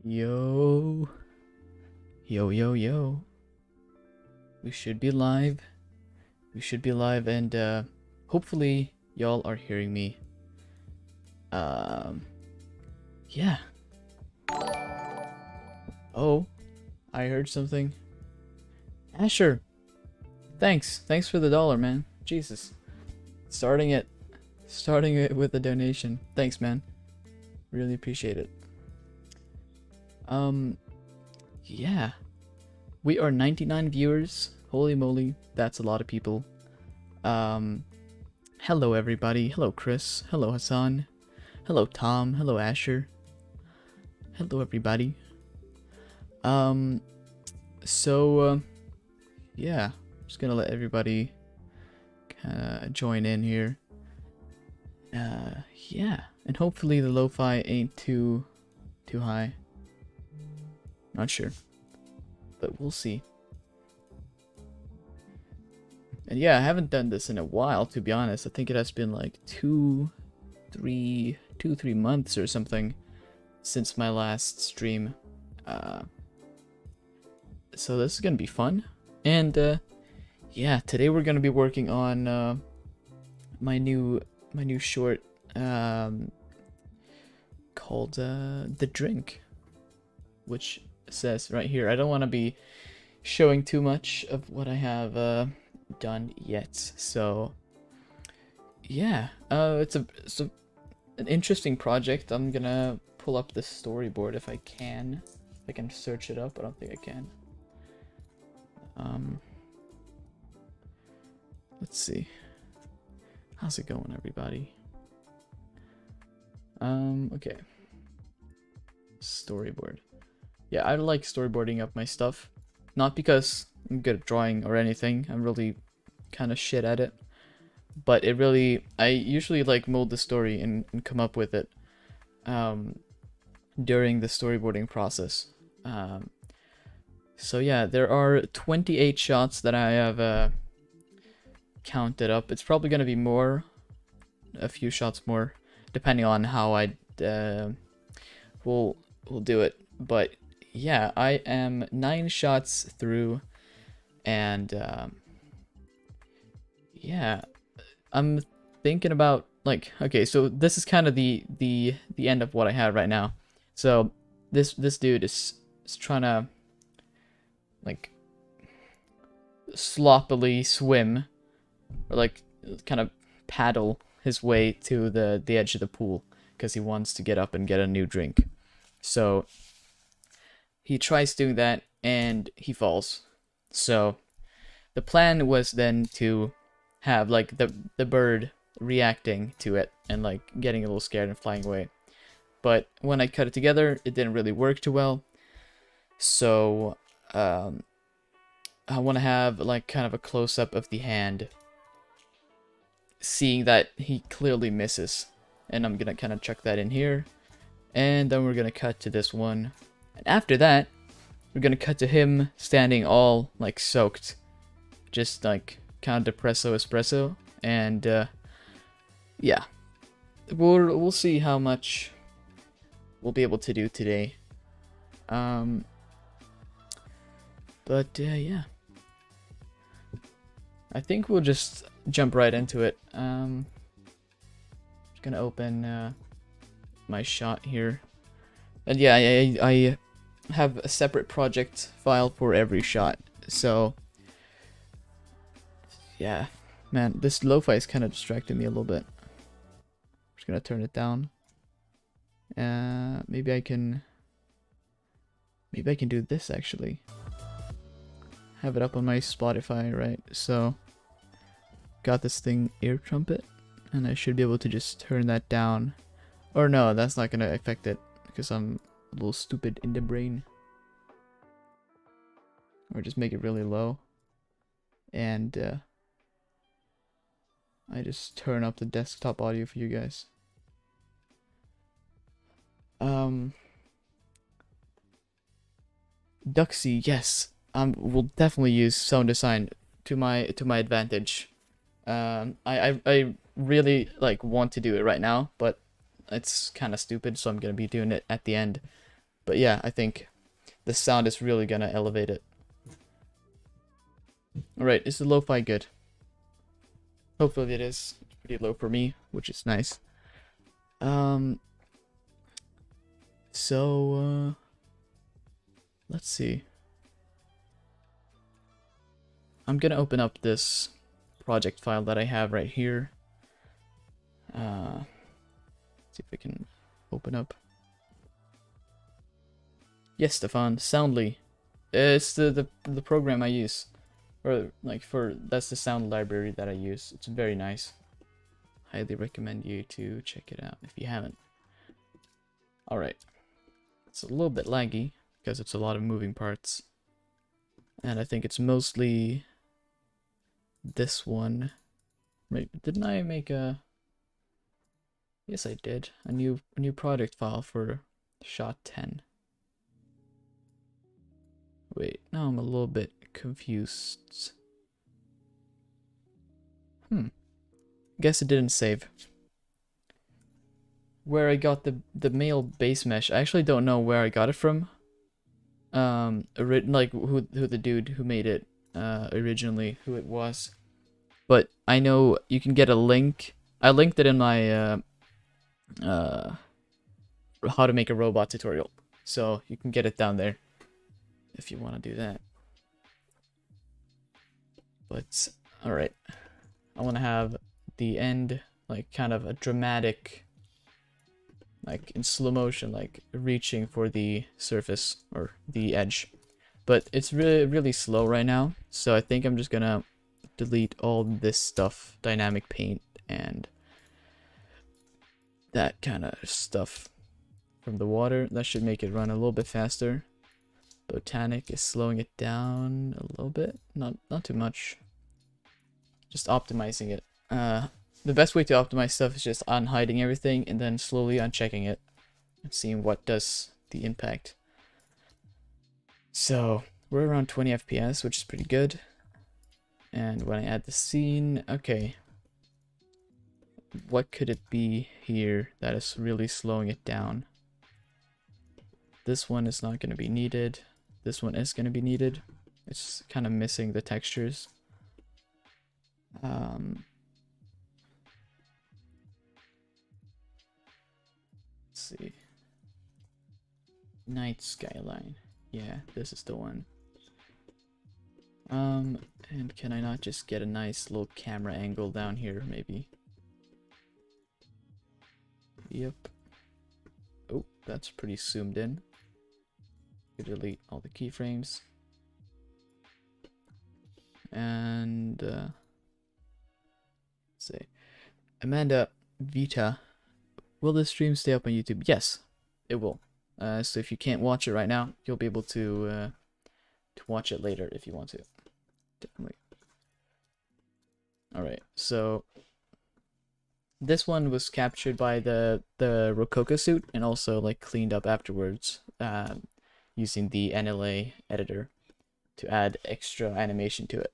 Yo. Yo, yo, yo. We should be live. We should be live and hopefully y'all are hearing me. Yeah. Oh, I heard something. Asher. Thanks. Thanks for the $1, man. Jesus. Starting it with a donation. Thanks, man. Really appreciate it. Yeah. We are 99 viewers. Holy moly, that's a lot of people. Hello everybody. Hello Chris. Hello Hassan. Hello Tom. Hello Asher. Hello everybody. Yeah. Just gonna let everybody join in here. Yeah. And hopefully the lo-fi ain't too high. Not sure. But we'll see. And yeah, I haven't done this in a while, to be honest. I think it has been like 2-3 months or something since my last stream. So this is gonna be fun. And yeah, today we're gonna be working on my new short called The Drink, which says right here. I don't want to be showing too much of what I have done yet, so yeah, it's an interesting project. I'm gonna pull up the storyboard if I can. I can search it up. I don't think I can. Let's see. How's it going, everybody? Okay. Storyboard. Yeah, I like storyboarding up my stuff. Not because I'm good at drawing or anything. I'm really kind of shit at it. But it really, I usually like mold the story and come up with it during the storyboarding process. So yeah, there are 28 shots that I have counted up. It's probably going to be more, a few shots more, depending on how I will do it. But yeah, I am 9 shots through, and yeah, I'm thinking about, like, okay, so this is kind of the end of what I have right now. So this dude is trying to like sloppily swim, or like kind of paddle his way to the edge of the pool because he wants to get up and get a new drink. So he tries doing that and he falls. So the plan was then to have like the bird reacting to it and like getting a little scared and flying away. But when I cut it together, it didn't really work too well. So I want to have like kind of a close-up of the hand, seeing that he clearly misses. And I'm gonna kind of chuck that in here. And then we're gonna cut to this one. And after that, we're gonna cut to him standing all like soaked, just like kind of depresso espresso. And yeah, we'll see how much we'll be able to do today. But yeah, I think we'll just jump right into it. Just gonna open my shot here. And yeah, I have a separate project file for every shot. So yeah, man, this lo-fi is kind of distracting me a little bit. I'm just gonna turn it down. Maybe I can do this actually. Have it up on my Spotify, right? So got this thing ear trumpet, and I should be able to just turn that down. Or no, that's not gonna affect it because I'm a little stupid in the brain. Or just make it really low. And I just turn up the desktop audio for you guys. Duxie, yes. We'll definitely use sound design to my advantage. I really like want to do it right now, but it's kind of stupid, so I'm gonna be doing it at the end. But yeah, I think the sound is really gonna elevate it. Alright, is the lo-fi good? Hopefully it is. It's pretty low for me, which is nice. So, let's see. I'm gonna open up this project file that I have right here. See if I can open up. Yes, Stefan, Soundly. It's the program I use. Or, like, that's the sound library that I use. It's very nice. Highly recommend you to check it out if you haven't. Alright. It's a little bit laggy, because it's a lot of moving parts. And I think it's mostly this one. Wait, didn't I make a... Yes, I did. A new project file for shot 10. Wait, now I'm a little bit confused. Guess it didn't save. Where I got the male base mesh, I actually don't know where I got it from. Like who the dude who made it originally, who it was. But I know you can get a link. I linked it in my how to make a robot tutorial, so you can get it down there if you want to do that. But alright, I want to have the end like kind of a dramatic, like in slow motion, like reaching for the surface or the edge. But it's really slow right now, so I think I'm just gonna delete all this stuff, dynamic paint and that kind of stuff from the water. That should make it run a little bit faster. Botanic is slowing it down a little bit, not too much. Just optimizing it. The best way to optimize stuff is just unhiding everything and then slowly unchecking it and seeing what does the impact. So we're around 20 FPS, which is pretty good. And when I add the scene, okay, what could it be here that is really slowing it down? This one is not going to be needed. This one is going to be needed. It's kind of missing the textures. Let's see. Night skyline. Yeah, this is the one. And can I not just get a nice little camera angle down here, maybe? Yep. Oh, that's pretty zoomed in. Delete all the keyframes. And let's see. Amanda Vita, will this stream stay up on YouTube? Yes, it will. So if you can't watch it right now, you'll be able to watch it later if you want to. Definitely. Alright, so this one was captured by the Rococo suit and also like cleaned up afterwards using the NLA editor to add extra animation to it.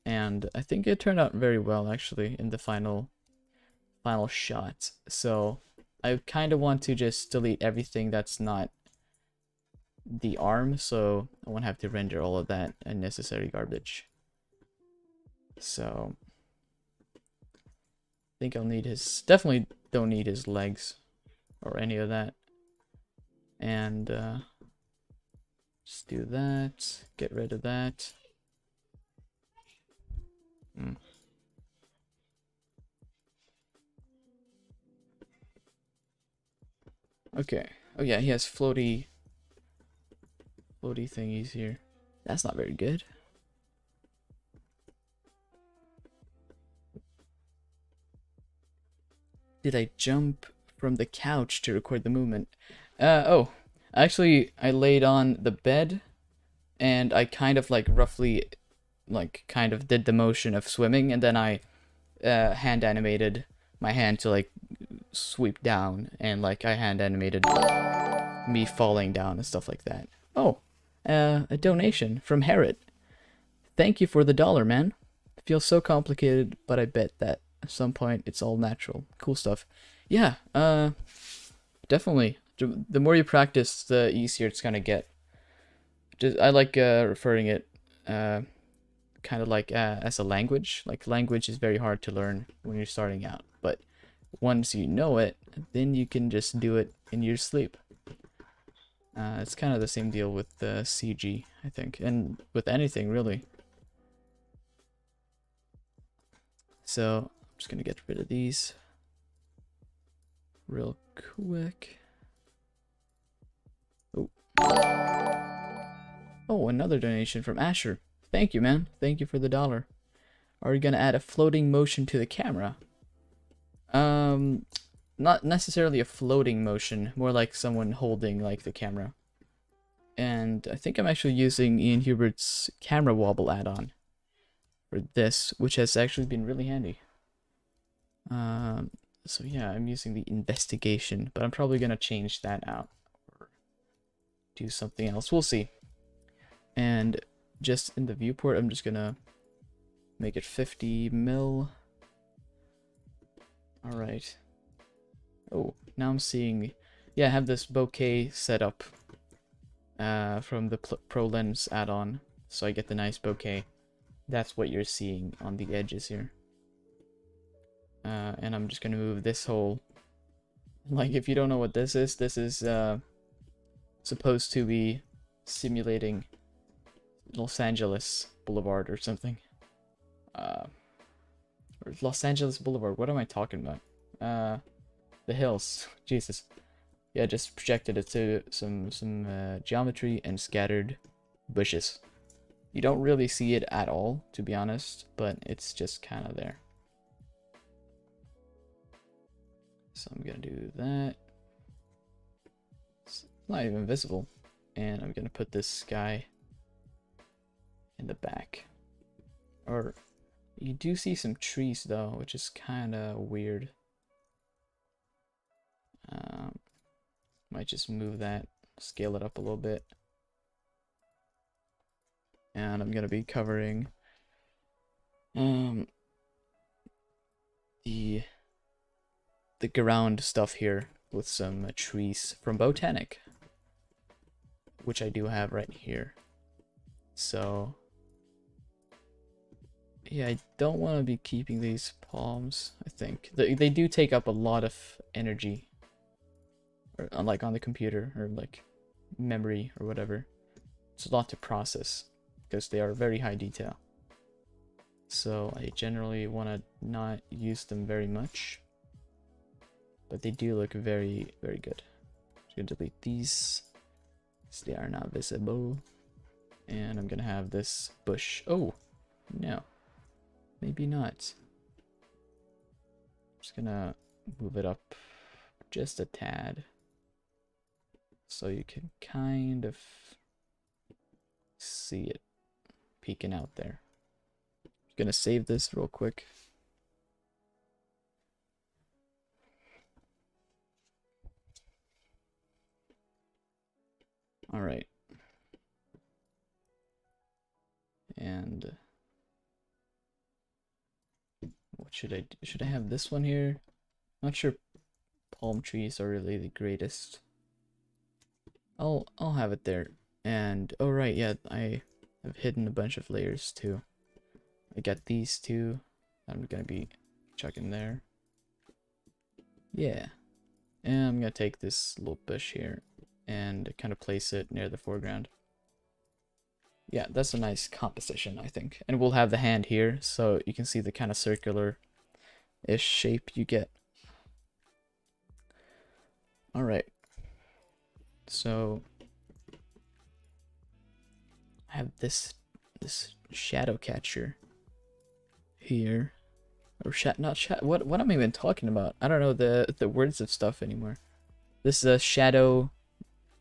And I think it turned out very well actually in the final shot. So I kind of want to just delete everything that's not the arm, so I won't have to render all of that unnecessary garbage. So I think I'll need his, definitely don't need his legs or any of that. And just do that, get rid of that. Okay. Oh yeah, he has floaty thingies here. That's not very good. Did I jump from the couch to record the movement? Oh, actually I laid on the bed and I kind of like roughly like kind of did the motion of swimming, and then I hand animated my hand to like sweep down, and like I hand animated me falling down and stuff like that. Oh, a donation from Harriet. Thank you for the $1, man. It feels so complicated, but I bet that at some point it's all natural. Cool stuff. Yeah, definitely The more you practice, the easier it's gonna get. I like referring it kind of like as a language. Like language is very hard to learn when you're starting out, but once you know it, then you can just do it in your sleep. It's kind of the same deal with CG, I think, and with anything really. So I'm just gonna get rid of these real quick. Oh, another donation from Asher. Thank you, man. Thank you for the $1. Are you gonna add a floating motion to the camera? Not necessarily a floating motion, more like someone holding like the camera. And I think I'm actually using Ian Hubert's camera wobble add-on for this, which has actually been really handy. So yeah, I'm using the investigation, but I'm probably gonna change that out or do something else. We'll see. And just in the viewport, I'm just gonna make it 50 mil. All right. Oh, now I'm seeing, yeah, I have this bokeh set up from the Pro Lens add-on, so I get the nice bokeh. That's what you're seeing on the edges here. And I'm just gonna move this whole, like, if you don't know what this is supposed to be simulating Los Angeles Boulevard or something. Or Los Angeles Boulevard, what am I talking about? The hills, Jesus. Yeah, just projected it to some geometry and scattered bushes. You don't really see it at all, to be honest, but it's just kind of there. So I'm gonna do that. It's not even visible. And I'm gonna put this sky in the back. Or you do see some trees though, which is kind of weird. Might just move that, scale it up a little bit. And I'm gonna be covering the ground stuff here with some trees from Botanic, which I do have right here. So yeah, I don't want to be keeping these palms. I think they do take up a lot of energy, or like on the computer or like memory or whatever. It's a lot to process because they are very high detail. So I generally want to not use them very much, but they do look very, very good. I'm gonna delete these because they are not visible, and I'm gonna have this bush. Oh no, maybe not. I'm just gonna move it up just a tad so you can kind of see it peeking out there. I'm gonna save this real quick. All right. And what should I do? Should I have this one here? Not sure palm trees are really the greatest. I'll have it there. And oh right, yeah, I have hidden a bunch of layers too. I got these two I'm gonna be chucking there. Yeah. And I'm gonna take this little bush here and kind of place it near the foreground. Yeah, that's a nice composition, I think. And we'll have the hand here, so you can see the kind of circular-ish shape you get. Alright. So I have this shadow catcher here. Or what am I even talking about? I don't know the words of stuff anymore. This is a shadow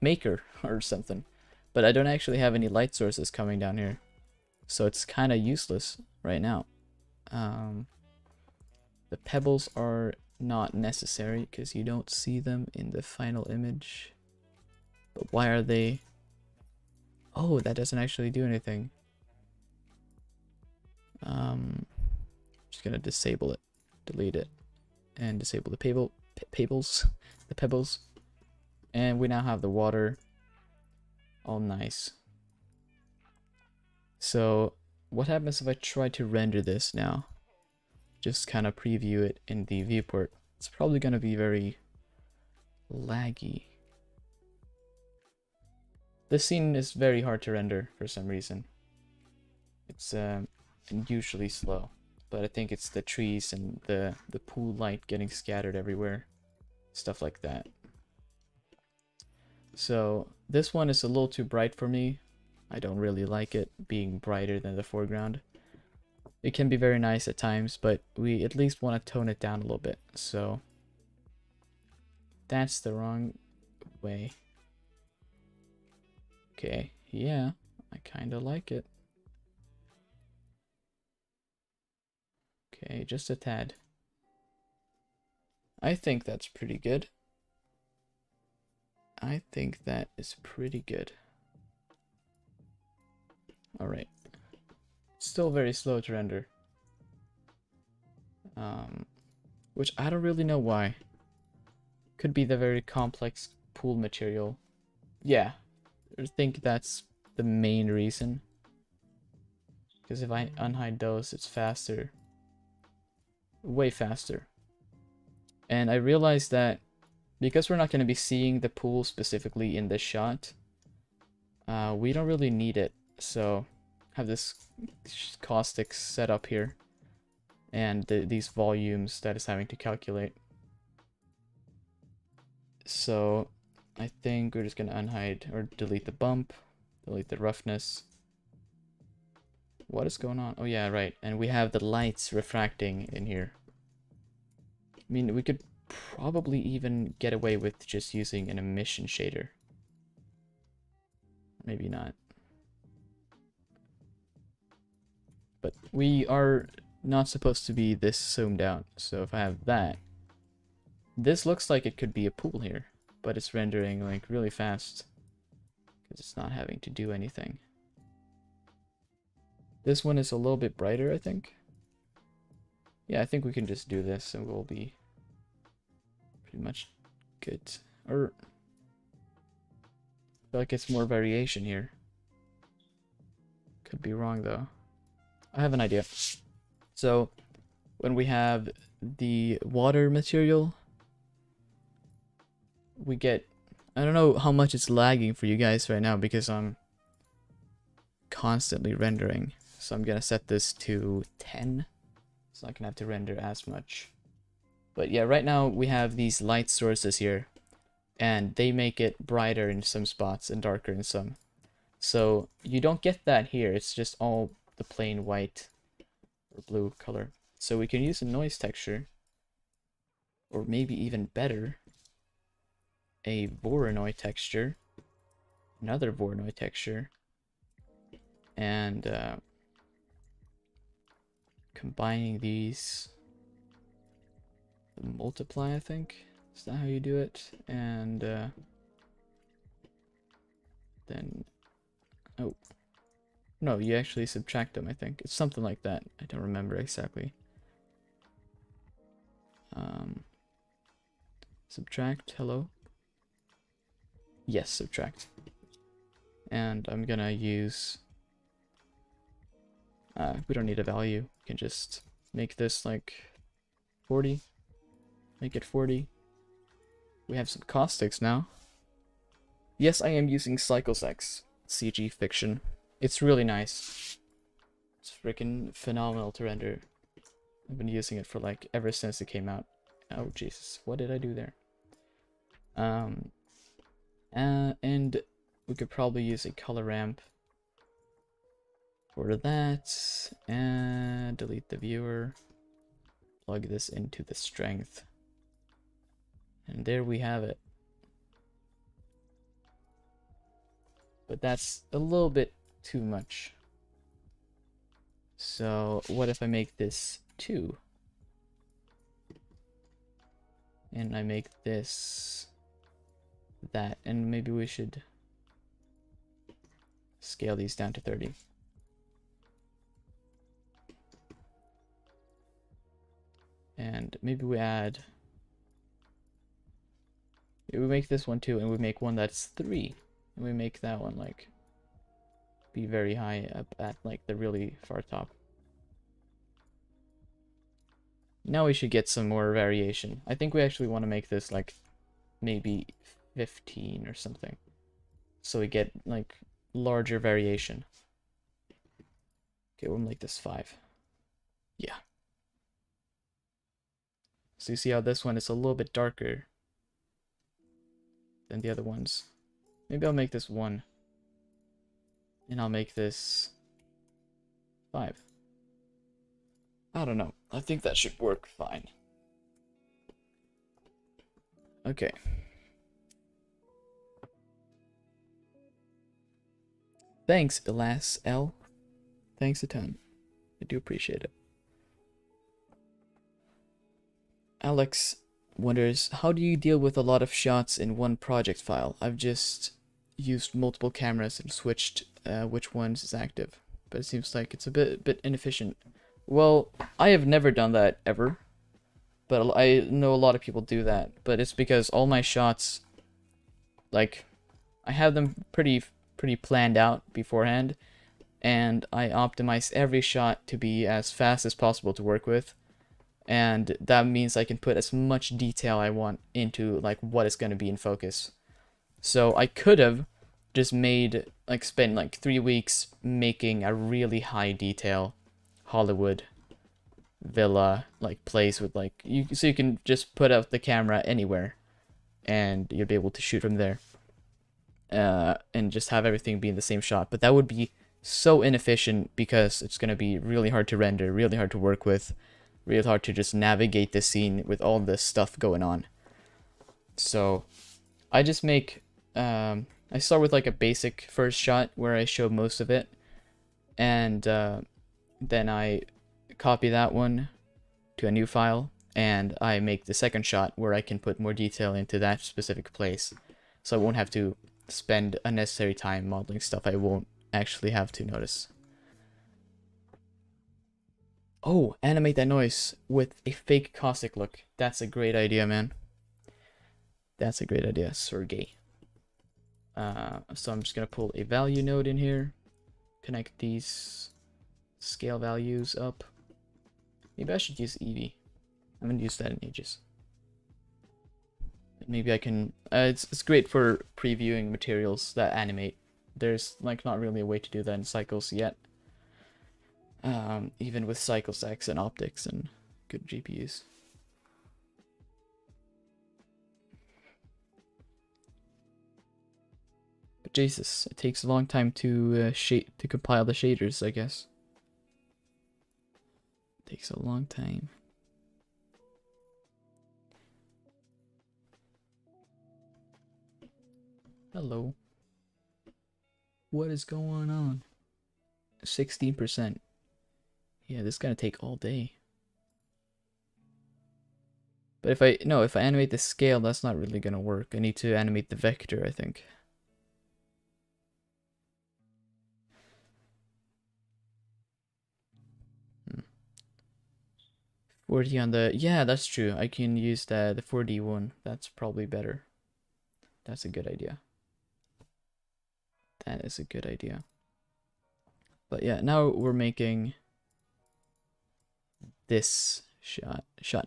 maker or something. But I don't actually have any light sources coming down here, so it's kind of useless right now. The pebbles are not necessary because you don't see them in the final image. But why are they? Oh, that doesn't actually do anything. Just gonna disable it, delete it, and disable the pebbles. And we now have the water. All nice. So what happens if I try to render this now? Just kind of preview it in the viewport. It's probably going to be very laggy. This scene is very hard to render for some reason. It's unusually slow, but I think it's the trees and the pool light getting scattered everywhere, stuff like that. So this one is a little too bright for me. I don't really like it being brighter than the foreground. It can be very nice at times, but we at least want to tone it down a little bit. So that's the wrong way. Okay, yeah, I kind of like it. Okay, just a tad. I think that's pretty good. I think that is pretty good. Alright. Still very slow to render. Which I don't really know why. Could be the very complex pool material. Yeah, I think that's the main reason. Because if I unhide those, it's faster. Way faster. And I realized that because we're not going to be seeing the pool specifically in this shot, we don't really need it. So have this caustics set up here and these volumes that is having to calculate. So I think we're just going to unhide or delete the bump, delete the roughness. What is going on? Oh yeah, right. And we have the lights refracting in here. I mean, we could probably even get away with just using an emission shader. Maybe not. But we are not supposed to be this zoomed out. So if I have that, this looks like it could be a pool here, but it's rendering like really fast because it's not having to do anything. This one is a little bit brighter, I think. Yeah, I think we can just do this and we'll be pretty much good. Or I feel like it's more variation here. Could be wrong though. I have an idea. So when we have the water material, we get, I don't know how much it's lagging for you guys right now because I'm constantly rendering. So I'm gonna set this to 10. It's not gonna have to render as much. But yeah, right now we have these light sources here and they make it brighter in some spots and darker in some. So you don't get that here. It's just all the plain white or blue color. So we can use a noise texture, or maybe even better, a Voronoi texture, another Voronoi texture, and combining these, multiply, I think. Is that how you do it? And then, oh, no, you actually subtract them, I think. It's something like that. I don't remember exactly. Subtract, hello? Yes, subtract. And I'm gonna use, we don't need a value. We can just make this like 40. Make it 40. We have some caustics now. Yes, I am using CycleSex CG Fiction. It's really nice. It's freaking phenomenal to render. I've been using it for like ever since it came out. Oh Jesus, what did I do there? And we could probably use a color ramp for that, and delete the viewer. Plug this into the strength, and there we have it. But that's a little bit too much. So what if I make this 2? And I make this that, and maybe we should scale these down to 30. And maybe we add We make this one 2, and we make one that's 3. And we make that one, like, be very high up at, like, the really far top. Now we should get some more variation. I think we actually want to make this, like, maybe 15 or something. So we get, like, larger variation. Okay, we'll make this 5. Yeah. So you see how this one is a little bit darker than the other ones. Maybe I'll make this 1. And I'll make this 5. I don't know. I think that should work fine. Okay. Thanks, Elas L. Thanks a ton. I do appreciate it. Alex wonders, how do you deal with a lot of shots in one project file? I've just used multiple cameras and switched which ones is active, but it seems like it's a bit inefficient. Well, I have never done that ever, but I know a lot of people do that. But it's because all my shots, like, I have them pretty planned out beforehand, and I optimize every shot to be as fast as possible to work with. And that means I can put as much detail I want into, like, what is going to be in focus. So I could have just spent like 3 weeks making a really high detail Hollywood villa, like, place with, like, so you can just put out the camera anywhere and you'll be able to shoot from there. And just have everything be in the same shot. But that would be so inefficient because it's going to be really hard to render, really hard to work with, really hard to just navigate the scene with all this stuff going on. So I just make, I start with, like, a basic first shot where I show most of it, and then I copy that one to a new file, and I make the second shot where I can put more detail into that specific place, so I won't have to spend unnecessary time modeling stuff I won't actually have to notice. Oh, animate that noise with a fake caustic look. That's a great idea, man. That's a great idea, Sergey. So I'm just gonna pull a value node in here, connect these scale values up. Maybe I should use Eevee. I haven't used that in ages. Maybe I can. It's great for previewing materials that animate. There's, like, not really a way to do that in Cycles yet. Even with Cycles X and optics and good GPUs. But Jesus, it takes a long time to compile the shaders, I guess. It takes a long time. Hello. What is going on? 16%. Yeah, this is gonna take all day. But if I animate the scale, that's not really gonna work. I need to animate the vector, I think. Hmm. 40 on the, yeah, that's true. I can use the 4D one. That's probably better. That's a good idea. That is a good idea. But yeah, now we're making this shot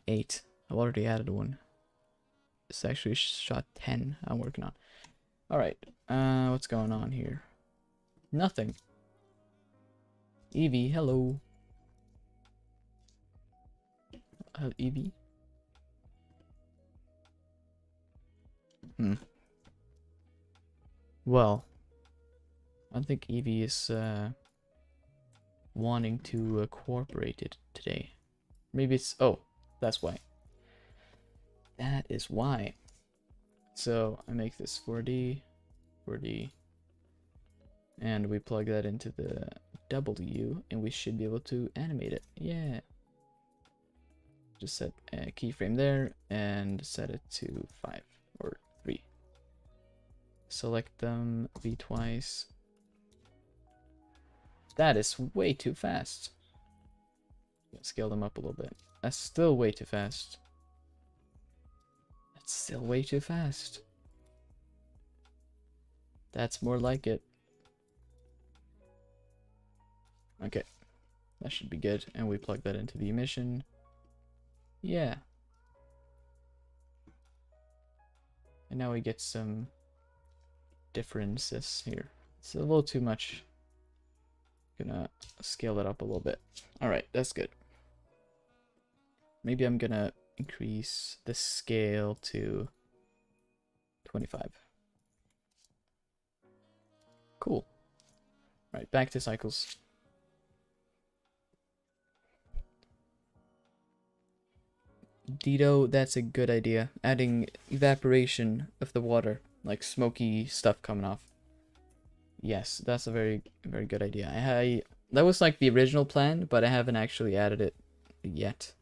8. I've already added one. It's actually shot 10 I'm working on. Alright, what's going on here? Nothing. Eevee, hello. Eevee? Well, I think Eevee is wanting to cooperate it today. Maybe it's, oh, that's why. That is why. So I make this 4D, and we plug that into the W, and we should be able to animate it. Yeah. Just set a keyframe there and set it to 5 or 3. Select them, V twice. That is way too fast. Scale them up a little bit. That's still way too fast. That's still way too fast. That's more like it. Okay, that should be good. And we plug that into the emission. Yeah. And now we get some differences here. It's a little too much. Gonna scale it up a little bit. Alright, that's good. Maybe I'm gonna increase the scale to 25. Cool. Right, back to cycles. Dito, that's a good idea. Adding evaporation of the water, like smoky stuff coming off. Yes, that's a very, very good idea. That was like the original plan, but I haven't actually added it yet.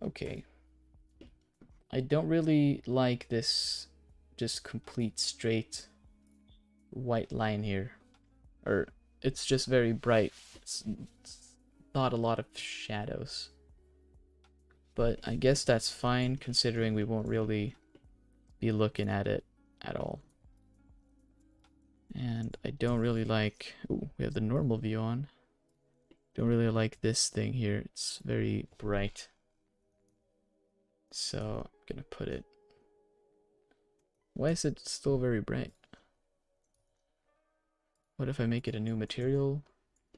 Okay. I don't really like this just complete straight white line here. Or, it's just very bright. It's not a lot of shadows. But I guess that's fine, considering we won't really be looking at it at all. And I don't really like... Ooh, we have the normal view on. Don't really like this thing here. It's very bright. So I'm gonna put it... Why is it still very bright? What if I make it a new material?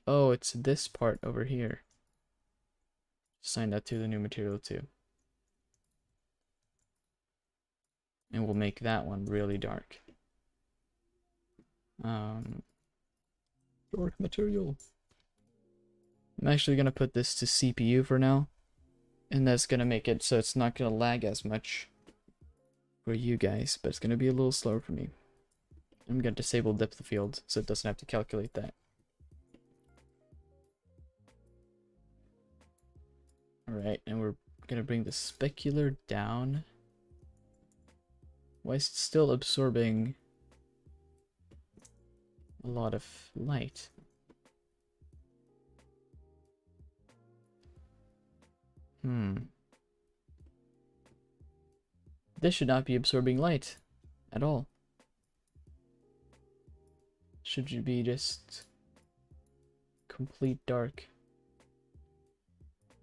Oh, it's this part over here. Assign that to the new material too. And we'll make that one really dark. Dark material. I'm actually gonna put this to CPU for now. And that's gonna make it so it's not gonna lag as much for you guys, but it's gonna be a little slower for me. I'm gonna disable depth of field so it doesn't have to calculate that. Alright, and we're gonna bring the specular down. Why is it still absorbing a lot of light? This should not be absorbing light at all. Should you be just complete dark?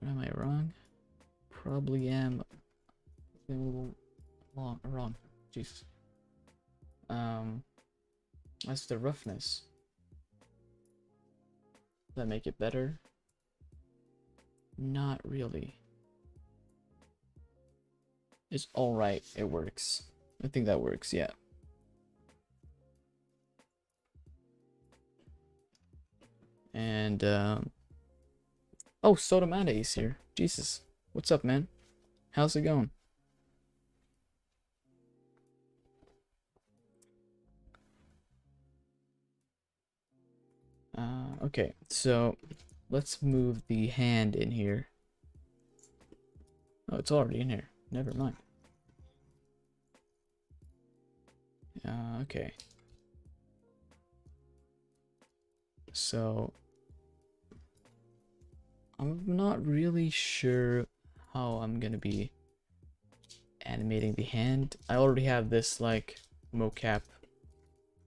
Am I wrong? Probably am. A little wrong. Jesus. That's the roughness. Does that make it better? Not really. It's alright, it works. I think that works, yeah. And, oh, Sotomate is here. Jesus. What's up, man? How's it going? Okay, so let's move the hand in here. Oh, it's already in here. Never mind. Okay. So I'm not really sure how I'm gonna be animating the hand. I already have this like mocap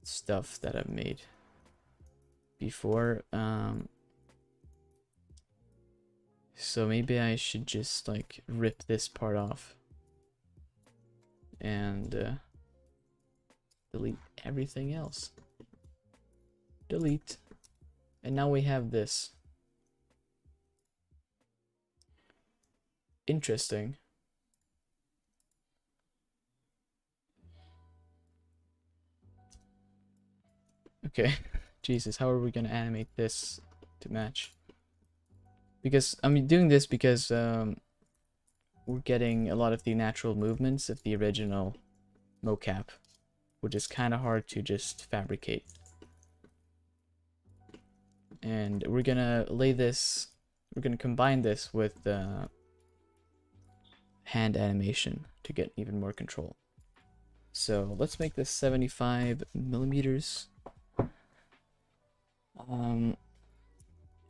stuff that I've made before. So maybe I should just like rip this part off and delete everything else. Delete. And now we have this. Interesting. Okay. Jesus, how are we gonna animate this to match? Because I'm doing this because we're getting a lot of the natural movements of the original mocap, which is kind of hard to just fabricate. And we're gonna combine this with hand animation to get even more control. So let's make this 75 millimeters.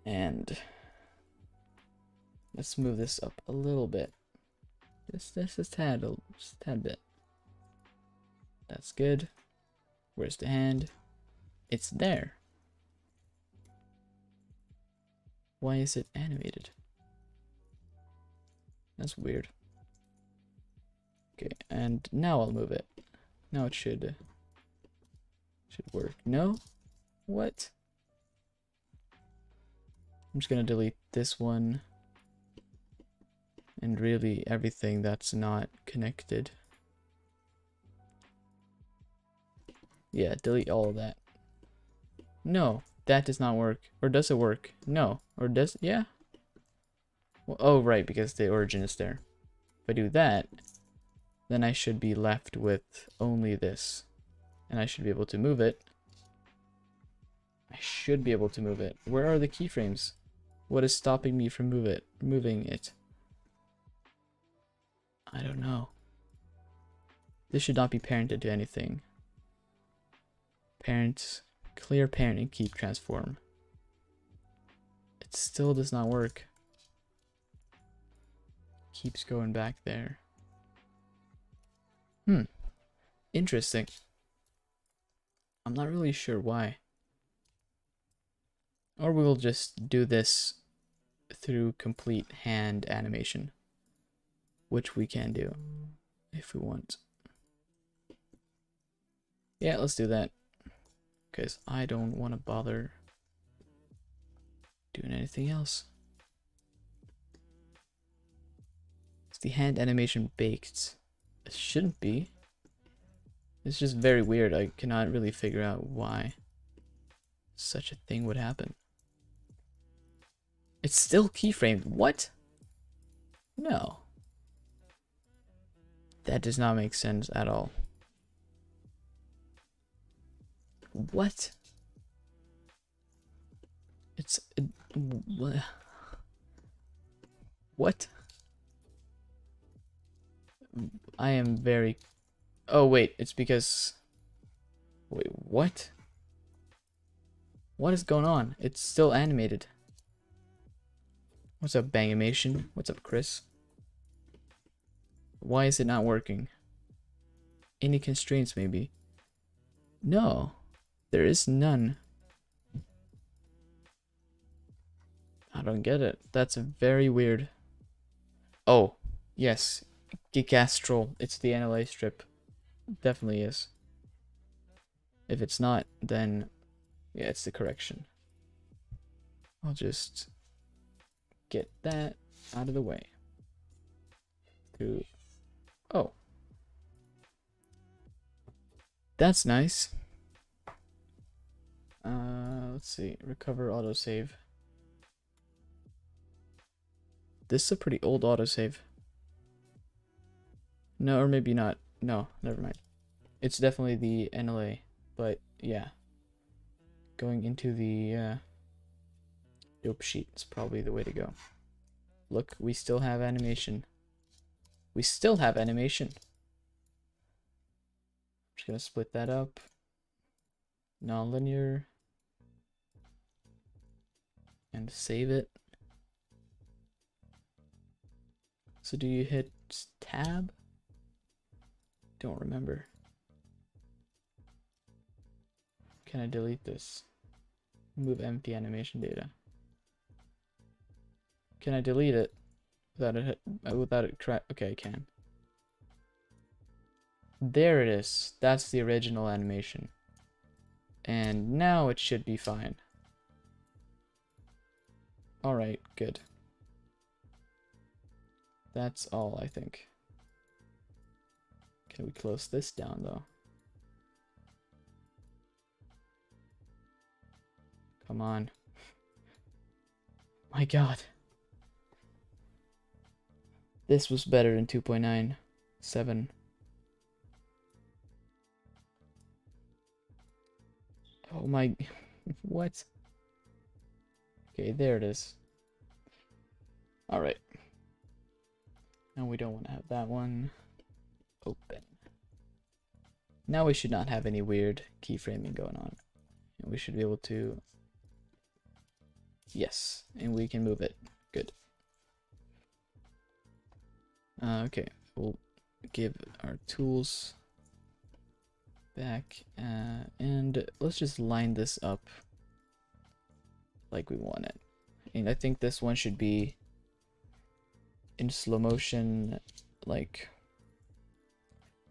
And let's move this up a little bit. Just a tad bit. That's good. Where's the hand? It's there. Why is it animated? That's weird. Okay, and now I'll move it. Now it should work. No? What? I'm just gonna delete this one. And really everything that's not connected. Yeah, delete all of that. No, that does not work. Or does it work? No. Or does, yeah? Well, oh, right, because the origin is there. If I do that, then I should be left with only this. And I should be able to move it. I should be able to move it. Where are the keyframes? What is stopping me from moving it? I don't know. This should not be parented to anything. Parent, clear parent and keep transform. It still does not work. Keeps going back there. Interesting. I'm not really sure why. Or we'll just do this through complete hand animation, which we can do if we want. Yeah, let's do that. Because I don't want to bother doing anything else. Is the hand animation baked? It shouldn't be. It's just very weird. I cannot really figure out why such a thing would happen. It's still keyframed. What? No. That does not make sense at all. What? It's... what? I am very... Oh, wait. It's because... Wait, what? What is going on? It's still animated. What's up, Bangamation? What's up, Chris? Why is it not working? Any constraints, maybe? No. There is none. I don't get it. That's very weird. Oh, yes. Gigastral. It's the NLA strip. Definitely is. If it's not, then yeah, it's the correction. I'll just get that out of the way. Through. Oh. That's nice. Let's see. Recover autosave. This is a pretty old autosave. No, or maybe not. No, never mind. It's definitely the NLA, but yeah. Going into the dope sheet is probably the way to go. Look, we still have animation. We still have animation. I'm just gonna split that up. Non-linear. And save it. So do you hit tab? Don't remember. Can I delete this? Move empty animation data. Can I delete it without it okay, I can. There it is. That's the original animation. And now it should be fine. Alright, good. That's all, I think. Can we close this down, though? Come on. My god. This was better than 2.97. Oh my... what? Okay, there it is. Alright. Now we don't want to have that one open. Now we should not have any weird keyframing going on. And we should be able to... yes, and we can move it. Good. Okay, we'll give our tools back, and let's just line this up like we want it. And I think this one should be in slow motion, like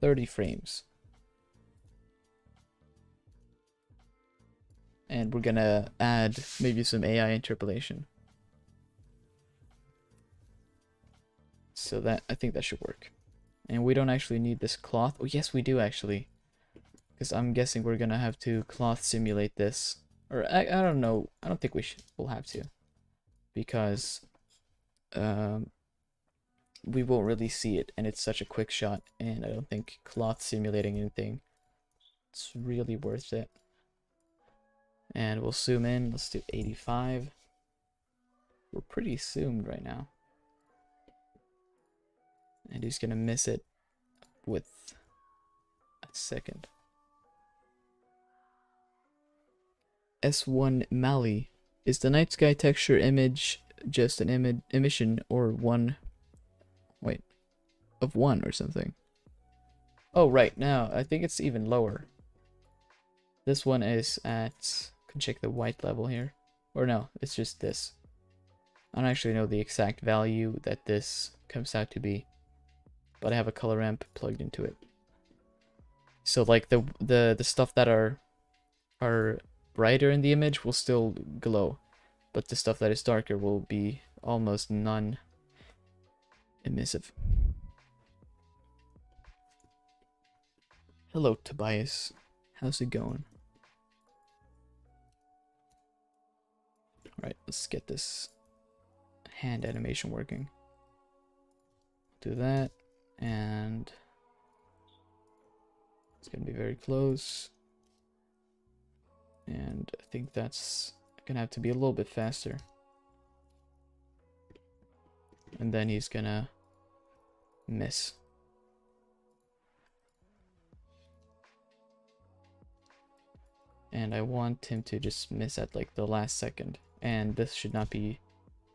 30 frames. And we're gonna add maybe some AI interpolation. So that, I think that should work. And we don't actually need this cloth. Oh yes, we do actually. Because I'm guessing we're gonna have to cloth simulate this. Or I don't know. I don't think we'll have to. Because we won't really see it, and it's such a quick shot, and I don't think cloth simulating anything, it's really worth it. And we'll zoom in. Let's do 85. We're pretty zoomed right now. And he's gonna miss it with a second. S1 Mali. Is the night sky texture image just an emission or one? Wait, of one or something? Oh, right, now I think it's even lower. This one is at, can check the white level here. Or no, it's just this. I don't actually know the exact value that this comes out to be, but I have a color ramp plugged into it. So like the stuff that are brighter in the image will still glow, but the stuff that is darker will be almost non-emissive. Hello, Tobias. How's it going? Alright, let's get this hand animation working. Do that, and it's gonna be very close. And I think that's gonna have to be a little bit faster. And then he's gonna miss. And I want him to just miss at like the last second. And this should not be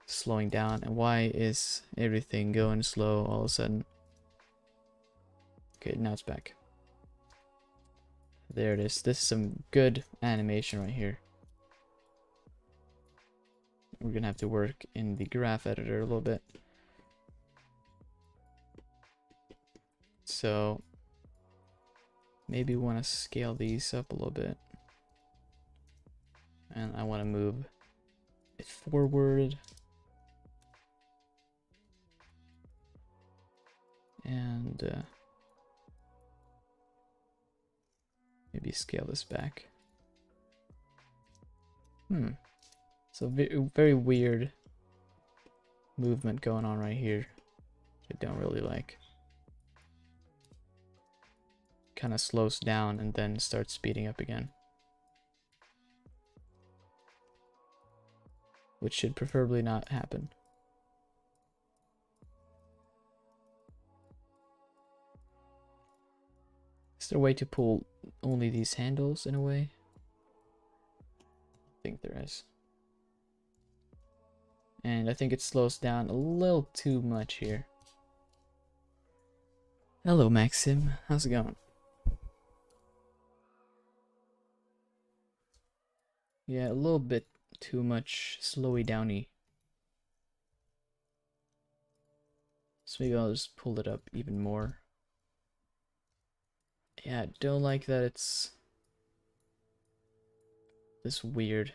slowing down. And why is everything going slow all of a sudden? Okay, now it's back. There it is. This is some good animation right here. We're gonna have to work in the graph editor a little bit. So maybe we want to scale these up a little bit. And I want to move it forward. And maybe scale this back. So very weird movement going on right here. I don't really like. Kind of slows down and then starts speeding up again. Which should preferably not happen. Is there a way to pull only these handles in a way? I think there is. And I think it slows down a little too much here. Hello, Maxim. How's it going? Yeah, a little bit too much slowy downy. So maybe I'll just pull it up even more. Yeah, I don't like that it's this weird.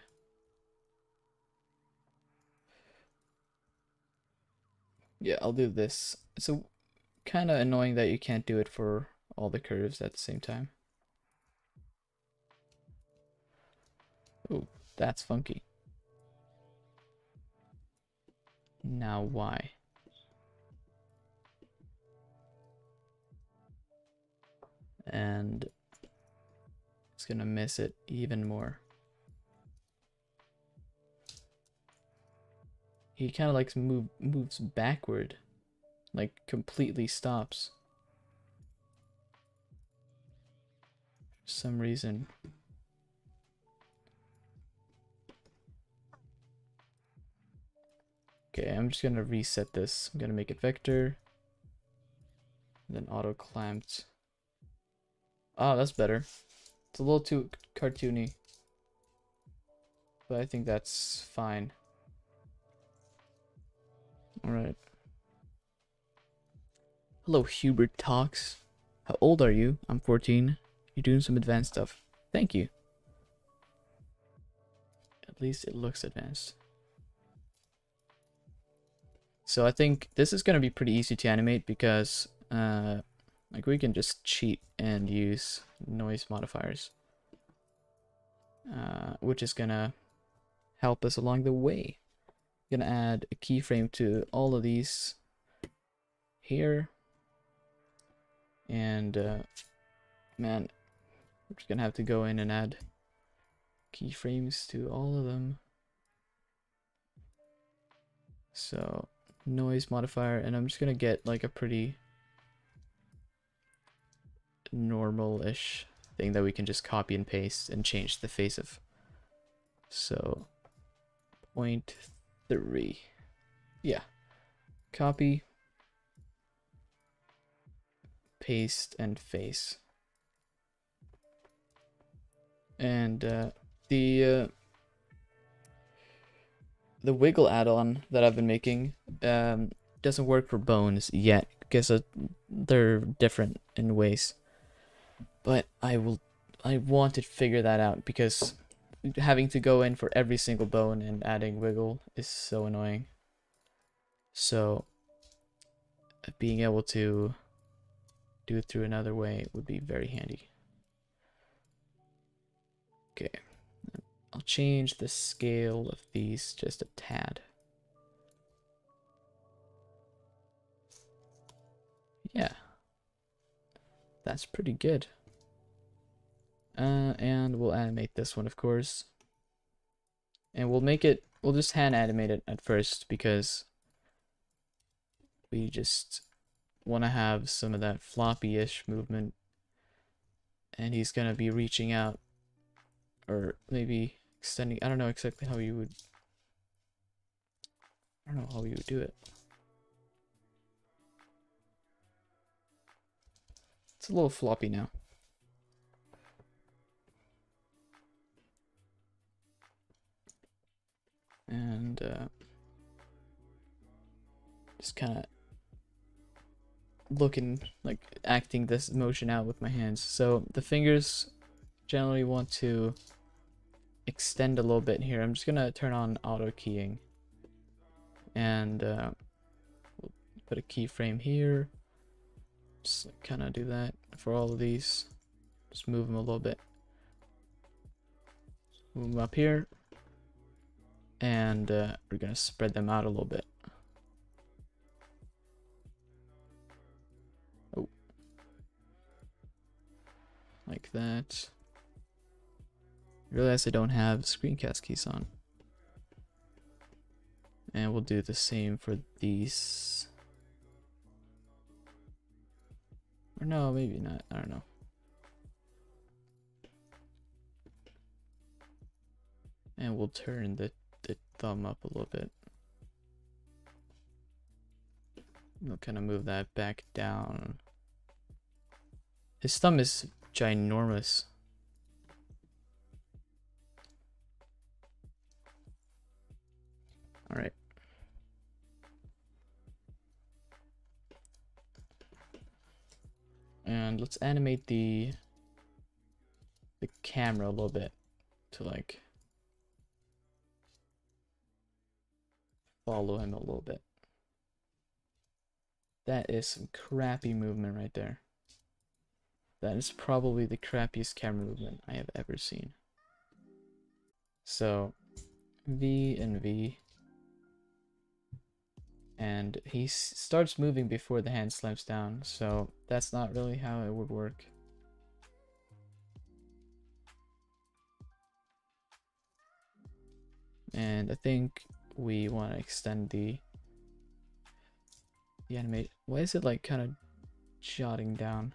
Yeah, I'll do this. It's a kind of annoying that you can't do it for all the curves at the same time. Oh, that's funky. Now why? And it's gonna miss it even more. He kind of like moves backward, like completely stops for some reason. Okay, I'm just gonna reset this. I'm gonna make it vector, and then auto clamped. Oh, that's better. It's a little too cartoony, but I think that's fine. Alright. Hello, Hubert Talks. How old are you? I'm 14. You're doing some advanced stuff. Thank you. At least it looks advanced. So I think this is going to be pretty easy to animate because like we can just cheat and use noise modifiers, which is going to help us along the way. I'm going to add a keyframe to all of these here. And man, I'm just going to have to go in and add keyframes to all of them. So noise modifier, and I'm just gonna get like a pretty normal-ish thing that we can just copy and paste and change the face of. So 0.3, yeah, copy, paste, and face. And the wiggle add-on that I've been making doesn't work for bones yet because they're different in ways. But I want to figure that out because having to go in for every single bone and adding wiggle is so annoying. So being able to do it through another way would be very handy. Okay. I'll change the scale of these just a tad. Yeah. That's pretty good. And we'll animate this one, of course. And we'll just hand animate it at first because we just want to have some of that floppy-ish movement. And he's going to be reaching out, or maybe extending. I don't know exactly how you would. I don't know how you would do it. It's a little floppy now. And just kind of looking, like acting this motion out with my hands. So the fingers generally want to extend a little bit here. I'm just gonna turn on auto keying, and we'll put a keyframe here. Just kind of do that for all of these. Just move them a little bit. Move them up here, and we're gonna spread them out a little bit. Oh, like that. Realize I don't have screencast keys on. And we'll do the same for these. Or no, maybe not. I don't know. And we'll turn the thumb up a little bit. We'll kind of move that back down. His thumb is ginormous. All right. And let's animate the camera a little bit to like follow him a little bit. That is some crappy movement right there. That is probably the crappiest camera movement I have ever seen. So V and V. And he starts moving before the hand slams down, so that's not really how it would work. And I think we want to extend the animate. Why is it like kind of jotting down?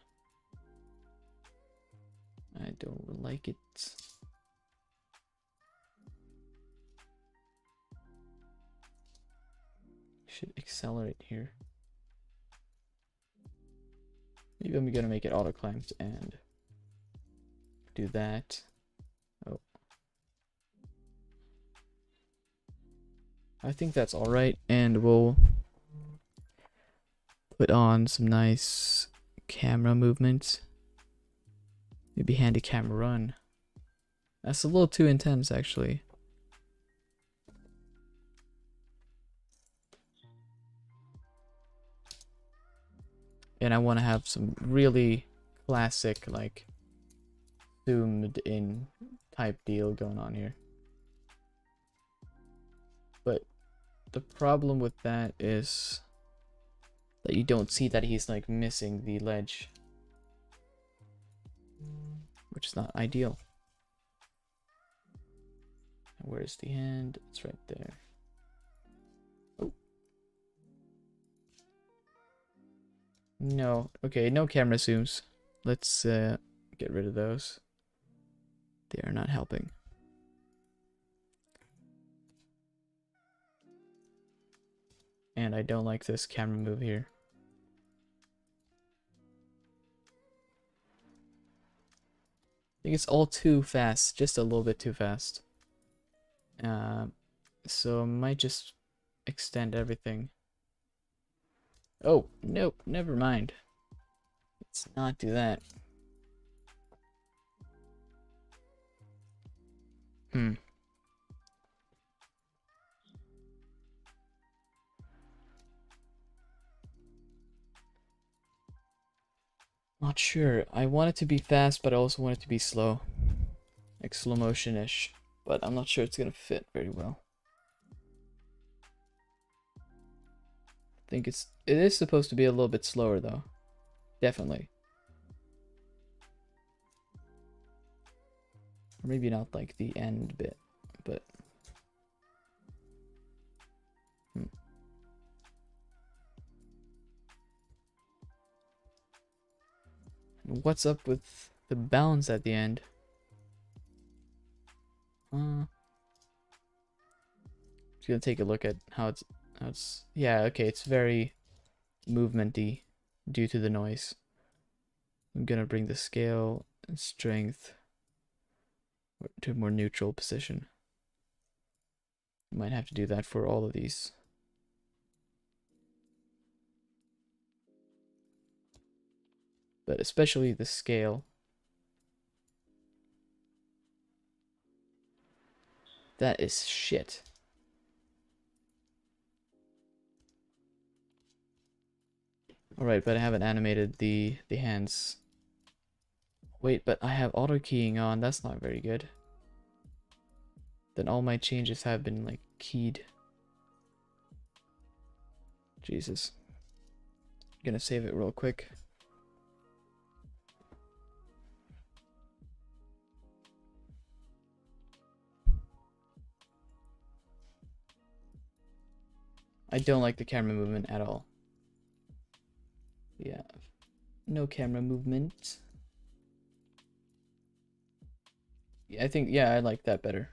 I don't like it. Should accelerate here. Maybe I'm gonna make it auto clamp to end. do that. Oh. I think that's alright, and we'll put on some nice camera movement. Maybe handy camera run. That's a little too intense, actually. And I want to have some really classic, like, zoomed in type deal going on here. But the problem with that is that you don't see that he's like missing the ledge, which is not ideal. Where's the hand? It's right there. Oh. No. Okay, no camera zooms. Let's get rid of those. They are not helping. And I don't like this camera move here. I think it's all too fast, just a little bit too fast. So I might just extend everything. Oh, nope, never mind. Let's not do that. Not sure. I want it to be fast, but I also want it to be slow. Like slow motion-ish. But I'm not sure it's gonna fit very well. I think it is supposed to be a little bit slower though. Definitely. Or maybe not like the end bit, but what's up with the bounce at the end? Just gonna take a look at how it's yeah, okay, it's very movementy due to the noise. I'm gonna bring the scale and strength to a more neutral position. Might have to do that for all of these. But especially the scale. That is shit. Alright, but I haven't animated the hands. Wait, but I have auto keying on. That's not very good. Then all my changes have been like keyed. Jesus. I'm gonna save it real quick. I don't like the camera movement at all. Yeah. No camera movement. Yeah, I think, yeah, I like that better.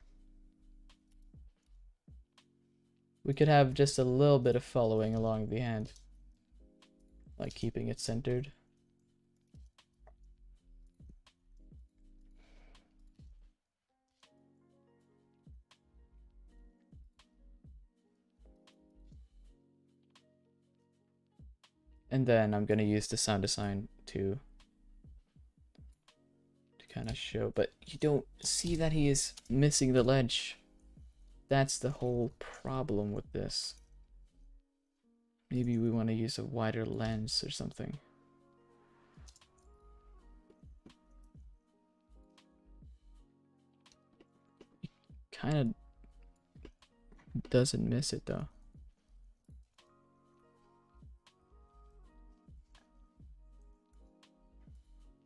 We could have just a little bit of following along the hand. Like keeping it centered. And then I'm gonna use the sound design to kind of show, but you don't see that he is missing the ledge. That's the whole problem with this. Maybe we want to use a wider lens or something. He kind of doesn't miss it though.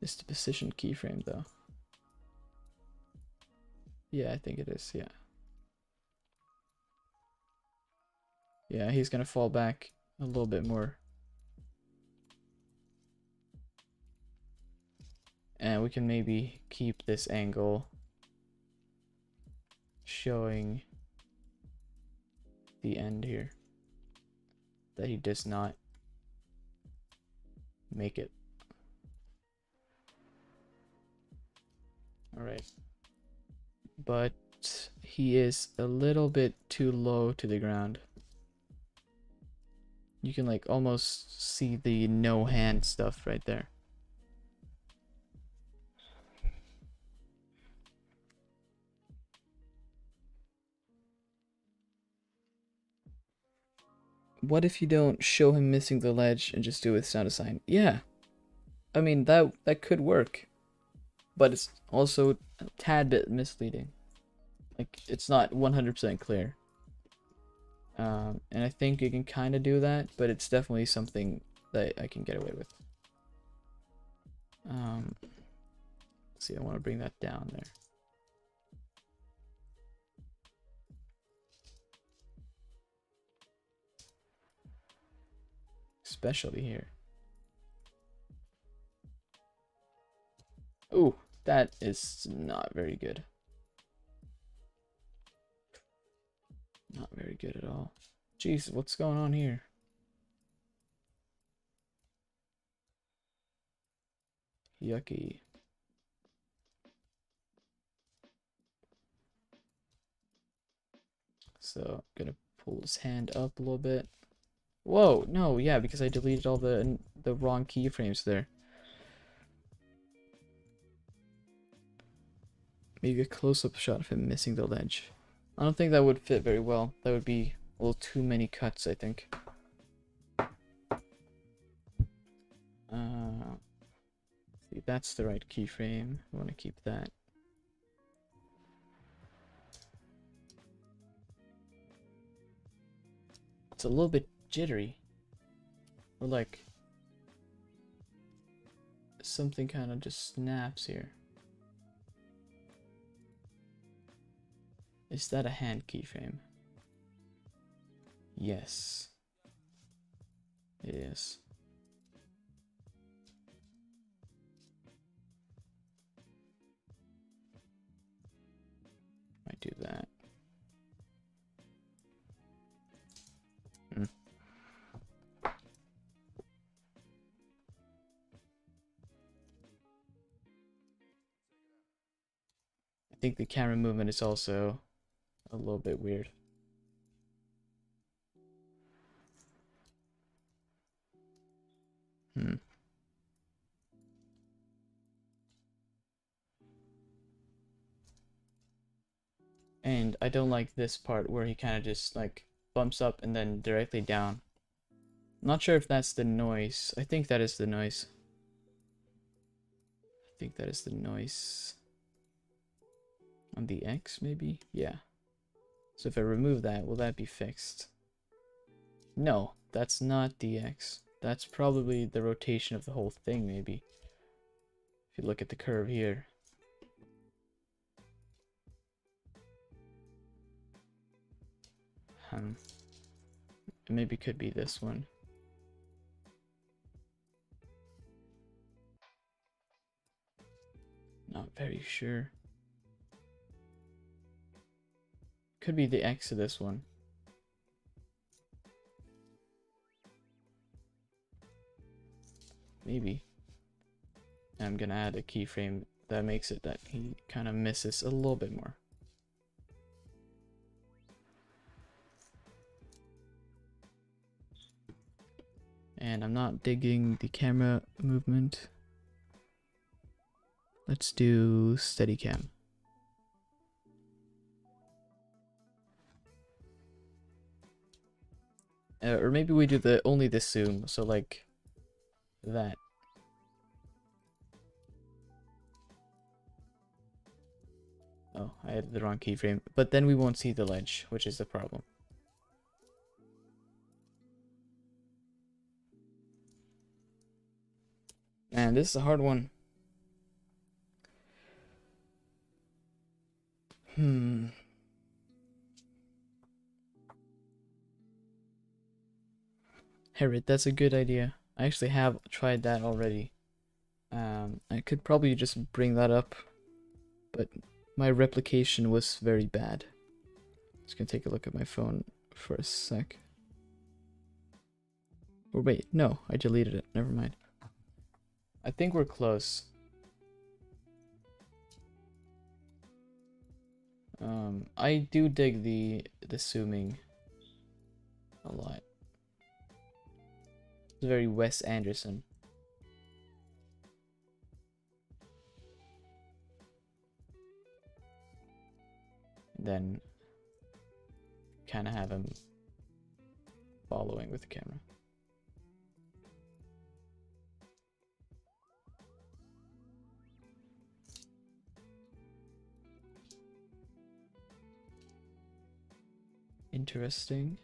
It's the position keyframe though. Yeah, I think it is, yeah. Yeah, he's gonna fall back a little bit more. And we can maybe keep this angle showing the end here. That he does not make it. Alright. But he is a little bit too low to the ground. You can like almost see the no hand stuff right there. What if you don't show him missing the ledge and just do it with sound design? Yeah. I mean, that could work. But it's also a tad bit misleading. Like, it's not 100% clear. And I think you can kind of do that, but it's definitely something that I can get away with. Let's see, I want to bring that down there. Especially here. Ooh, that is not very good. Not very good at all. Jeez, what's going on here? Yucky. So, gonna pull his hand up a little bit. Whoa, no, yeah, because I deleted all the wrong keyframes there. Maybe a close-up shot of him missing the ledge. I don't think that would fit very well. That would be a little too many cuts, I think. See, that's the right keyframe. I want to keep that. It's a little bit jittery. Or like something kind of just snaps here. Is that a hand keyframe? Yes. It is. Might do that. I think the camera movement is also a little bit weird. And I don't like this part where he kind of just like bumps up and then directly down. I'm not sure if that's the noise. I think that is the noise. I think that is the noise. On the X, maybe? Yeah. So if I remove that, will that be fixed? No, that's not the X. That's probably the rotation of the whole thing, maybe. If you look at the curve here. Maybe it could be this one. Not very sure. Could be the X of this one. Maybe. I'm gonna add a keyframe that makes it that he kind of misses a little bit more. And I'm not digging the camera movement. Let's do Steadicam. Or maybe we do the only the zoom, so like that. Oh, I added the wrong keyframe, but then we won't see the ledge, which is the problem. Man, this is a hard one. Herod, that's a good idea. I actually have tried that already. I could probably just bring that up, but my replication was very bad. Just gonna take a look at my phone for a sec. Or wait, no, I deleted it. Never mind. I think we're close. I do dig the zooming a lot. It's very Wes Anderson. Then kind of have him following with the camera. Interesting.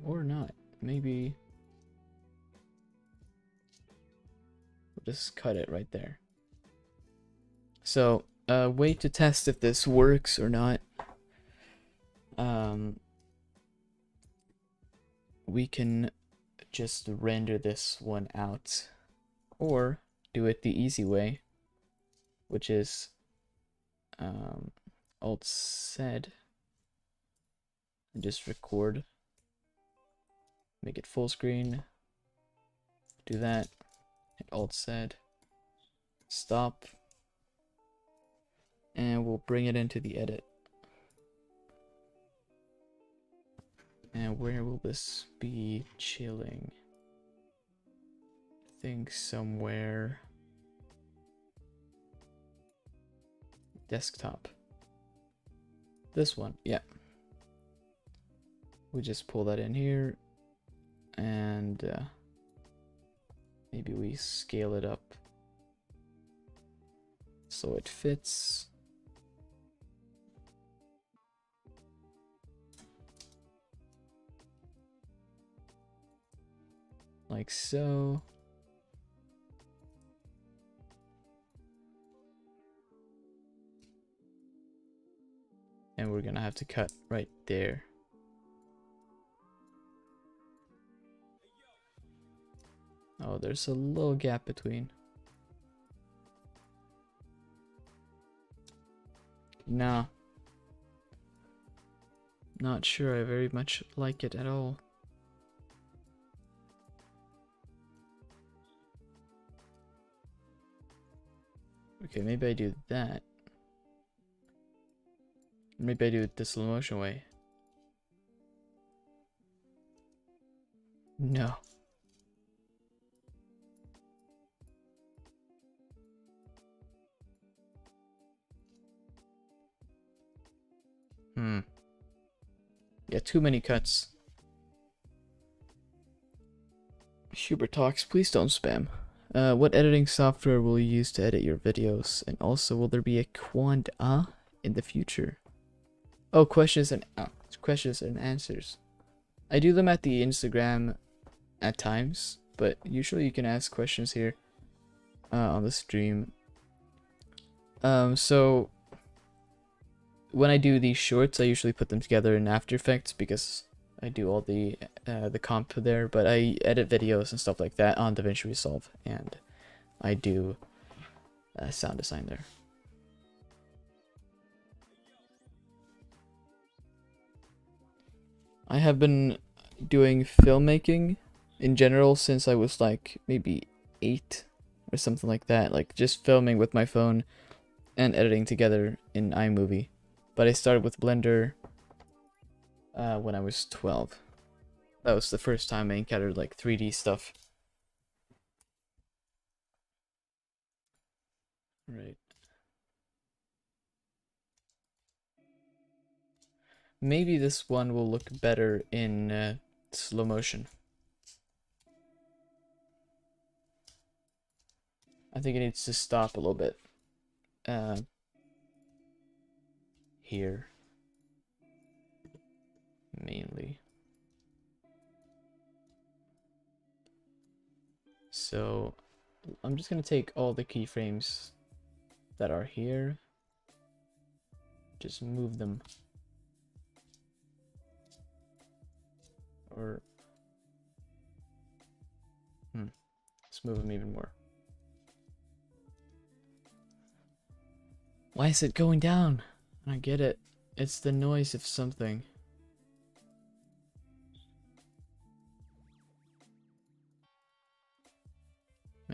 Or not. Maybe we'll just cut it right there. So, a way to test if this works or not. We can just render this one out, or do it the easy way, which is Alt Z and just record, make it full screen, do that, hit Alt Z, stop, and we'll bring it into the edit. And where will this be chilling? I think somewhere. Desktop. This one, yeah. We just pull that in here, and maybe we scale it up so it fits. Like so. And we're gonna have to cut right there. Oh, there's a little gap between. Nah. Not sure I very much like it at all. Okay, maybe I do that. Maybe I do it the slow motion way. No. Yeah, too many cuts. Hubert talks, please don't spam. What editing software will you use to edit your videos? And also, will there be a Quant A in the future? Oh, questions and answers. I do them at the Instagram at times, but usually you can ask questions here on the stream. So when I do these shorts, I usually put them together in After Effects because I do all the comp there, but I edit videos and stuff like that on DaVinci Resolve, and I do sound design there. I have been doing filmmaking in general since I was like maybe 8 or something like that, like just filming with my phone and editing together in iMovie. But I started with Blender when I was 12. That was the first time I encountered like 3D stuff. Right. Maybe this one will look better in slow motion. I think it needs to stop a little bit. Here. Mainly. So I'm just gonna take all the keyframes that are here, just move them, or let's move them even more. Why is it going down? I get it. It's the noise of something.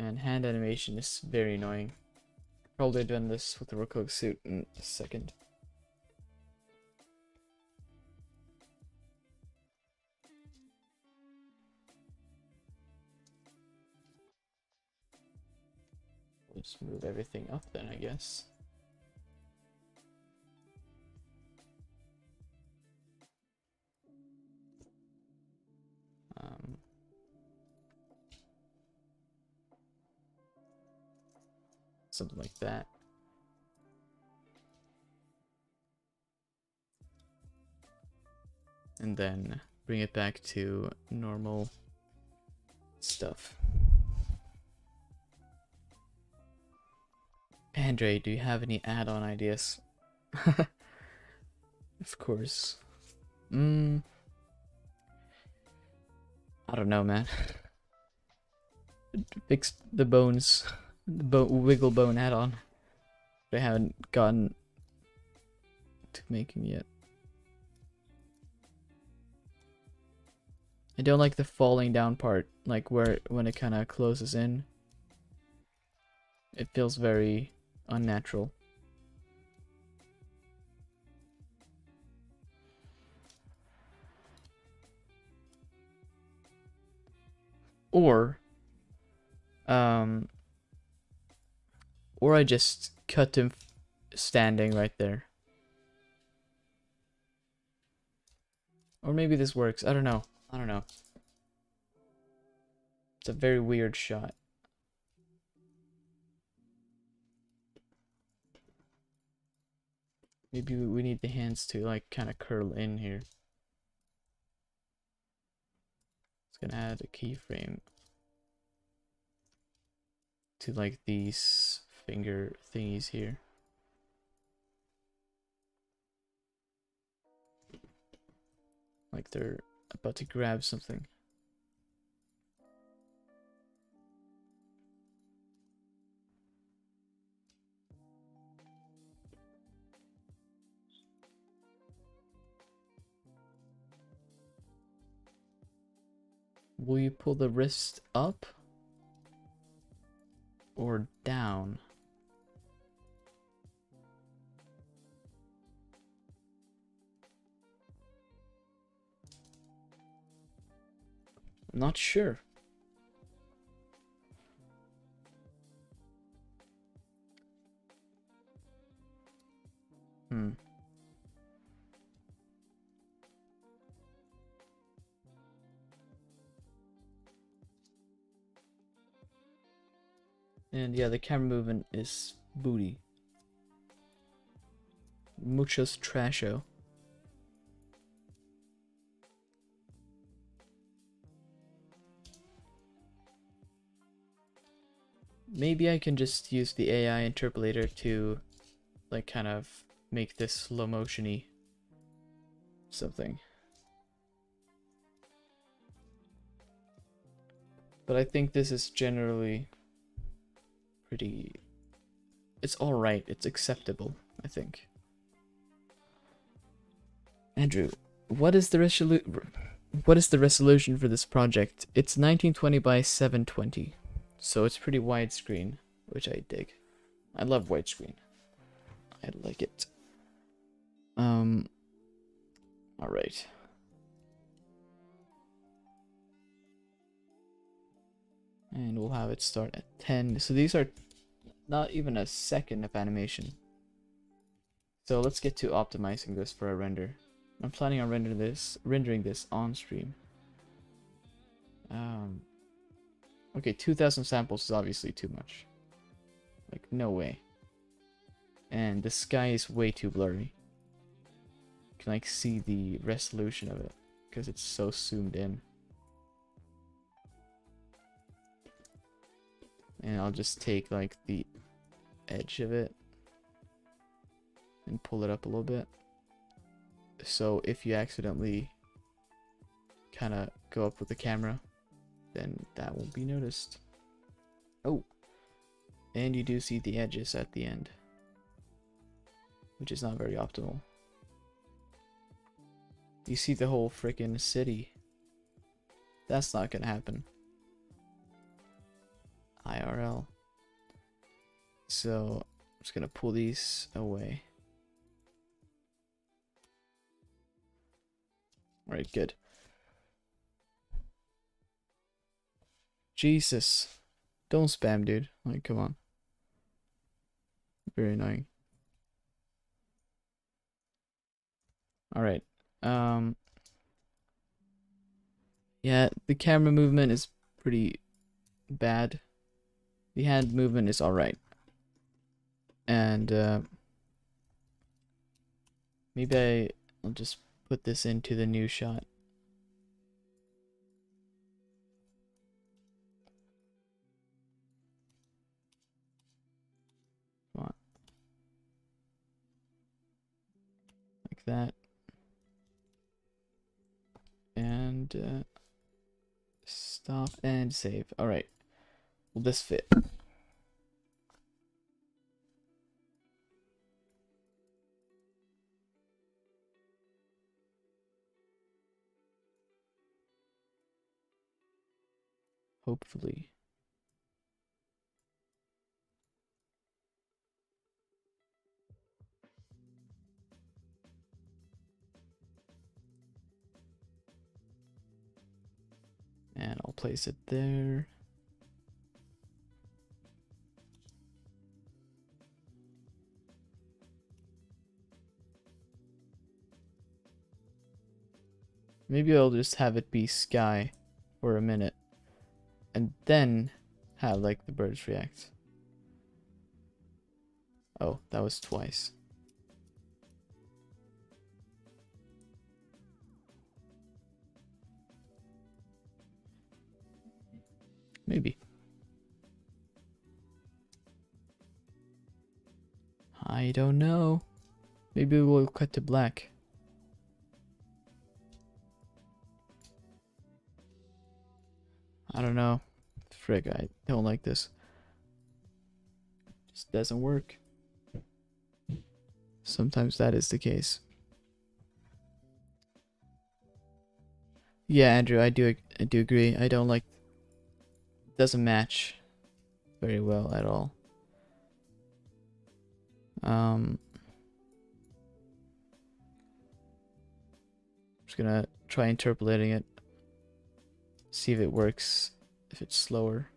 And hand animation is very annoying. Probably done this with the Rokoku suit in a second. We'll just move everything up then, I guess. Something like that. And then bring it back to normal stuff. Andre, do you have any add-on ideas? Of course. I don't know, man. Fix the bones. The wiggle bone add-on. They haven't gotten to making yet. I don't like the falling down part, like when it kind of closes in. It feels very unnatural. Or I just cut him standing right there. Or maybe this works. I don't know. I don't know. It's a very weird shot. Maybe we need the hands to like kind of curl in here. It's gonna add a keyframe to like these finger thingies here. Like they're about to grab something. Will you pull the wrist up or down? I'm not sure. And yeah, the camera movement is booty. Muchos trasho. Maybe I can just use the AI interpolator to like kind of make this slow motion-y something. But I think this is generally pretty... It's alright, it's acceptable, I think. Andrew, what is the resolution for this project? It's 1920 by 720. So it's pretty widescreen, which I dig. I love widescreen. I like it. Alright. And we'll have it start at 10. So these are not even a second of animation. So let's get to optimizing this for a render. I'm planning on rendering this on stream. Okay, 2,000 samples is obviously too much. Like, no way. And the sky is way too blurry. You can like see the resolution of it because it's so zoomed in. And I'll just take like the edge of it and pull it up a little bit. So if you accidentally kind of go up with the camera, then that won't be noticed. Oh, and you do see the edges at the end, which is not very optimal. You see the whole freaking city. That's not gonna happen. IRL. So I'm just gonna pull these away. Alright, good. Jesus. Don't spam, dude. Like, come on. Very annoying. Alright. Yeah, the camera movement is pretty bad. The hand movement is alright. And maybe I'll just put this into the new shot. Come on. Like that. And stop and save. Alright. Will this fit? Hopefully. And I'll place it there. Maybe I'll just have it be sky for a minute. And then have like the birds react. Oh, that was twice. Maybe. I don't know. Maybe we'll cut to black. I don't know. Frig, I don't like this. Just doesn't work. Sometimes that is the case. Yeah, Andrew, I do agree. I don't like. Doesn't match very well at all. Just gonna try interpolating it. See if it works. If it's slower.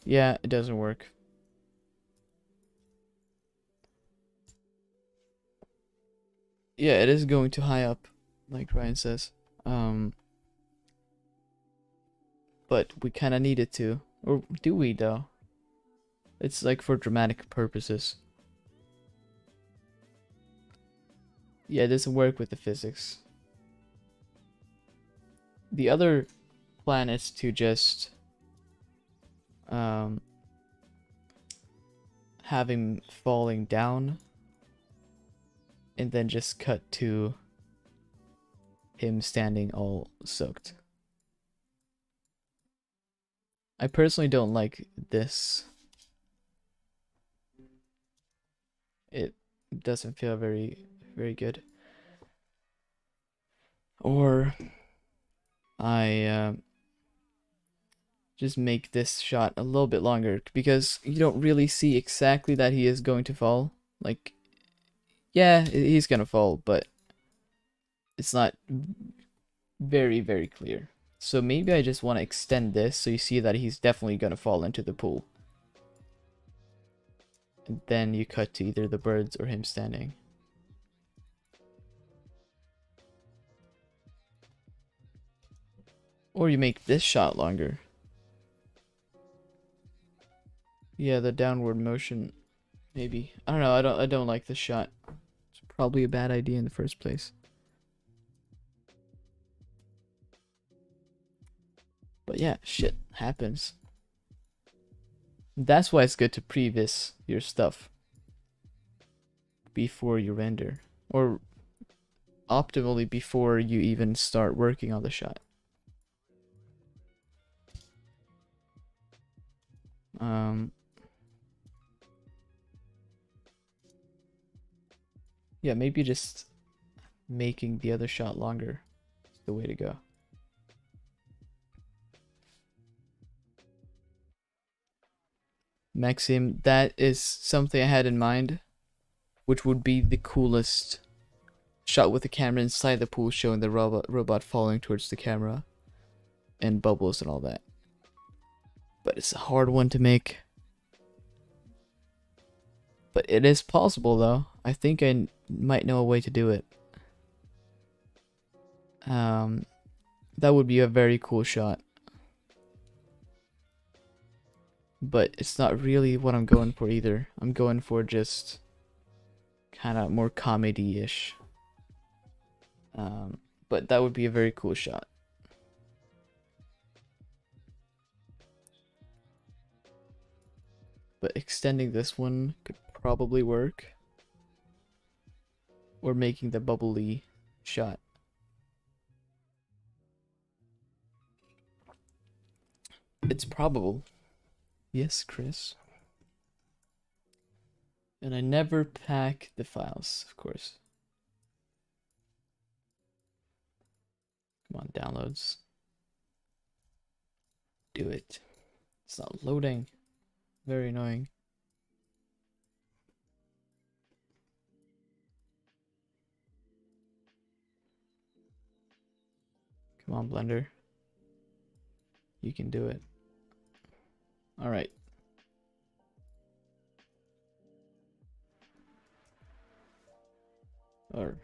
Yeah, it doesn't work. Yeah, it is going too high up, like Ryan says. But we kind of need it to. Or do we, though? It's like for dramatic purposes. Yeah, it doesn't work with the physics. The other plan is to just have him falling down and then just cut to him standing all soaked. I personally don't like this. It doesn't feel very good. Or I just make this shot a little bit longer because you don't really see exactly that he is going to fall. Like, yeah, he's gonna fall, but it's not very clear. So maybe I just want to extend this so you see that he's definitely gonna fall into the pool. And then you cut to either the birds or him standing. Or you make this shot longer. Yeah, the downward motion, maybe. I don't know. I don't like this shot. It's probably a bad idea in the first place. But yeah, shit happens. That's why it's good to previs your stuff before you render, or optimally before you even start working on the shot. Yeah, maybe just making the other shot longer is the way to go. Maxim, that is something I had in mind, which would be the coolest shot with the camera inside the pool showing the robot falling towards the camera and bubbles and all that. But it's a hard one to make. But it is possible though. I think I might know a way to do it. That would be a very cool shot. But it's not really what I'm going for either. I'm going for just kind of more comedy-ish. But that would be a very cool shot. But extending this one could probably work. Or making the bubbly shot. It's probable. Yes, Chris. And I never pack the files, of course. Come on, downloads. Do it. It's not loading. Very annoying. Come on, Blender. You can do it. Alright. Or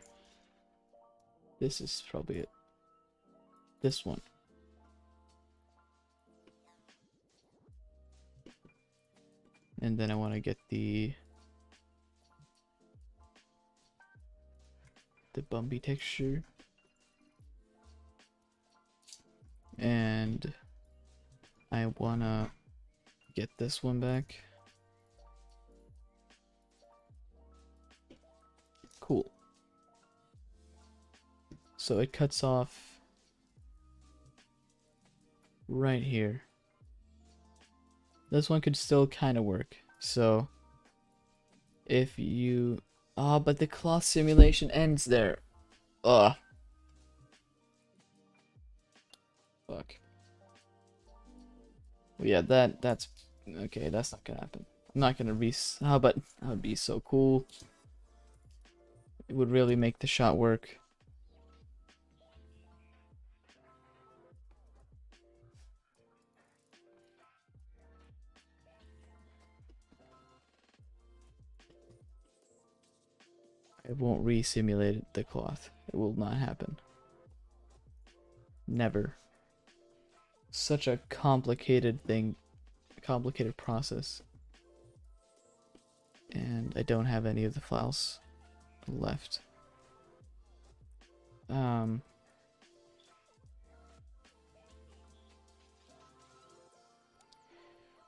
this is probably it. This one. And then I want to get the bumpy texture. And I want to get this one back. Cool. So it cuts off right here. This one could still kind of work. So if you... Ah, but the cloth simulation ends there. Ugh. Fuck. Well, yeah, that's... Okay, that's not gonna happen. I'm not gonna Ah, but that would be so cool. It would really make the shot work. I won't re-simulate the cloth. It will not happen. Never. Such a complicated thing. Complicated process. And I don't have any of the files left.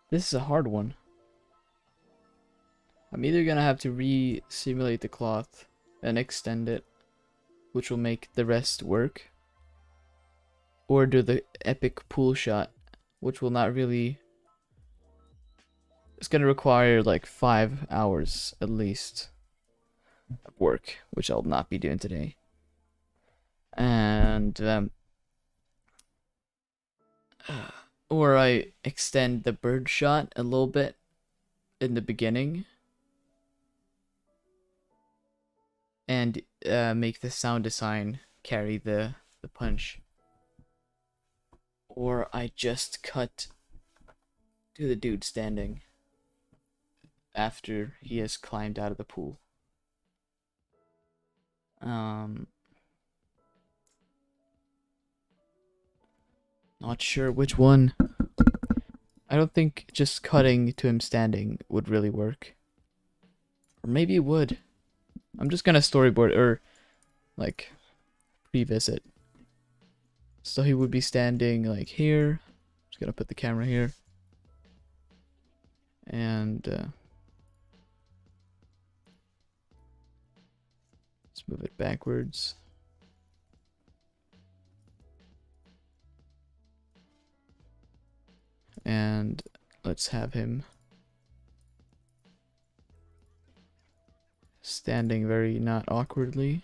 This is a hard one. I'm either gonna have to re-simulate the cloth and extend it, which will make the rest work, or do the epic pool shot, which will not really... It's gonna require like 5 hours at least of work, which I'll not be doing today. And or I extend the bird shot a little bit in the beginning and make the sound design carry the punch. Or I just cut to the dude standing after he has climbed out of the pool. Not sure which one. I don't think just cutting to him standing would really work. Or maybe it would. I'm just gonna storyboard or like previs it. So he would be standing like here. Just gonna put the camera here. And let's move it backwards. And let's have him standing very not awkwardly.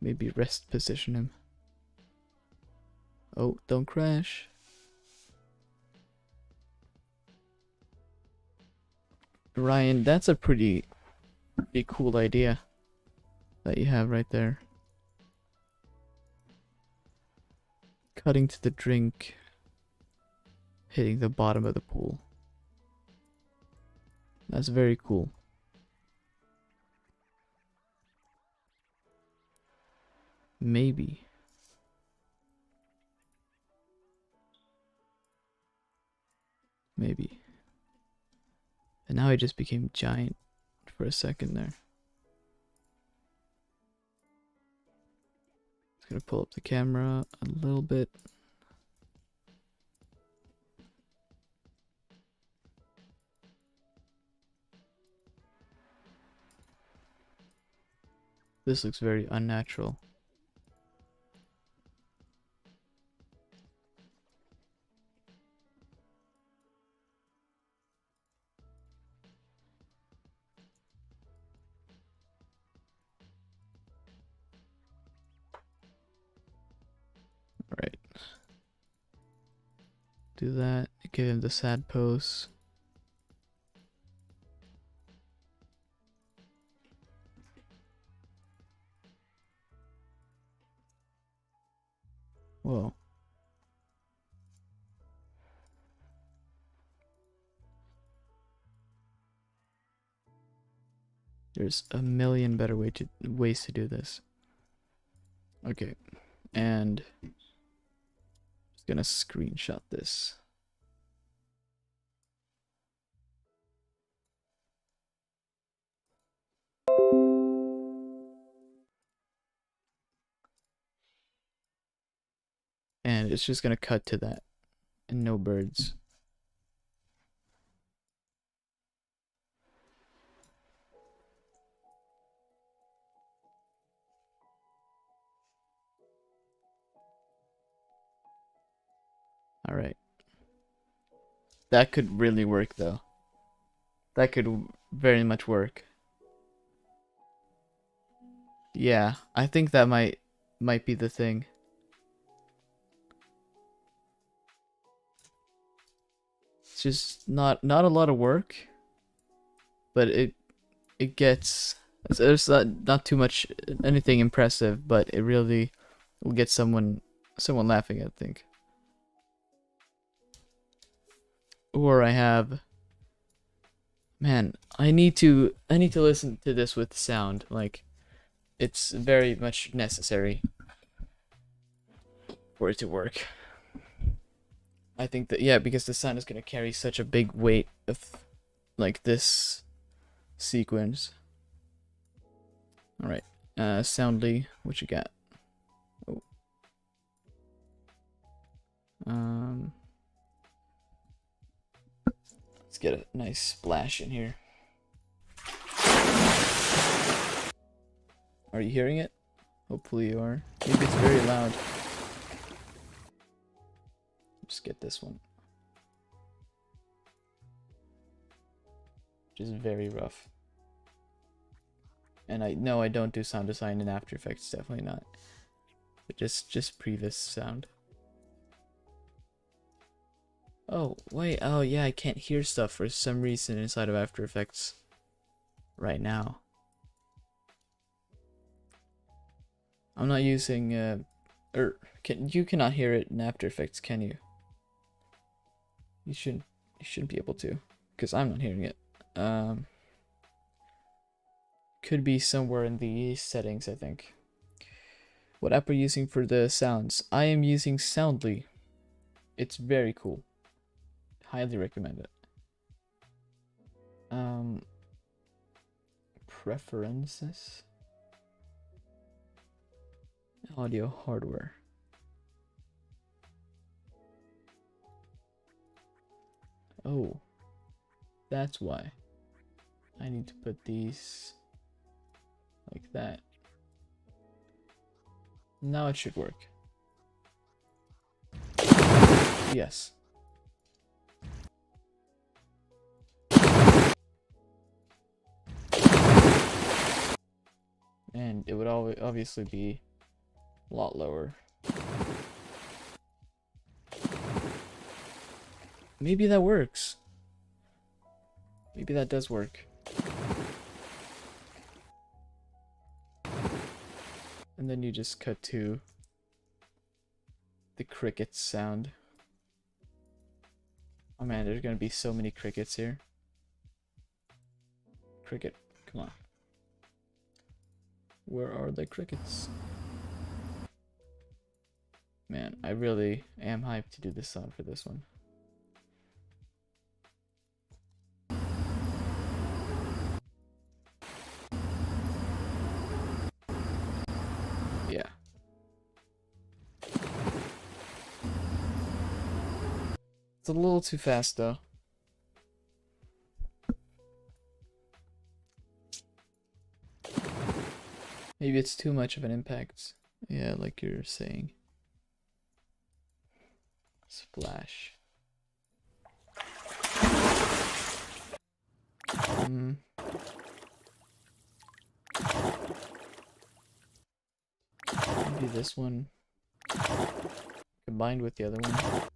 Maybe rest position him. Oh, don't crash. Ryan, that's a pretty cool idea that you have right there. Cutting to the drink, hitting the bottom of the pool. That's very cool. Maybe. Maybe. And now I just became giant for a second there. Just gonna pull up the camera a little bit. This looks very unnatural. Right. Do that. Give him the sad pose. Whoa. There's a million better ways to do this. Okay. And just gonna screenshot this. And it's just gonna cut to that and no birds. All right. That could really work though. That could very much work. Yeah, I think that might be the thing. It's just not a lot of work, but it gets, there's not too much anything impressive, but it really will get someone laughing, I think. Or I have, man, I need to listen to this with sound. Like, it's very much necessary for it to work. I think that, yeah, because the sound is gonna carry such a big weight of like this sequence. All right, Soundly, what you got? Oh. Let's get a nice splash in here. Are you hearing it? Hopefully you are. Maybe it's very loud. Just get this one. Which is very rough. And I don't do sound design in After Effects, definitely not. But just previous sound. Oh, wait, oh yeah, I can't hear stuff for some reason inside of After Effects right now. I'm not using you cannot hear it in After Effects, can you? You shouldn't be able to, because I'm not hearing it. Could be somewhere in the settings, I think. What app are you using for the sounds? I am using Soundly. It's very cool. Highly recommend it. Preferences. Audio hardware. Oh, that's why. I need to put these like that. Now it should work. Yes. And it would obviously be A lot lower. Maybe that works. Maybe that does work. And then you just cut to the crickets sound. Oh man, there's gonna be so many crickets here. Cricket, come on. Where are the crickets? Man, I really am hyped to do this sound for this one. Yeah. It's a little too fast though. Maybe it's too much of an impact. Yeah, like you're saying. Splash. Maybe this one combined with the other one.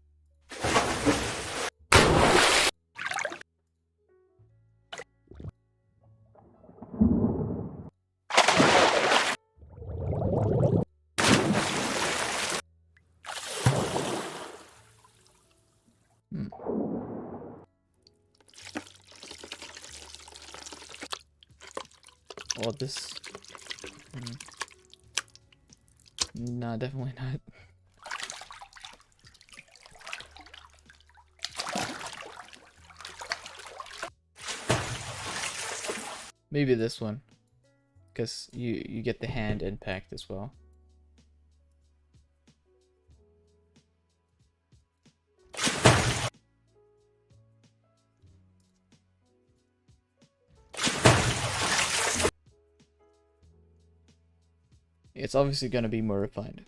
Oh, this... Nah, definitely not. Maybe this one, because you get the hand impact as well. It's obviously going to be more refined.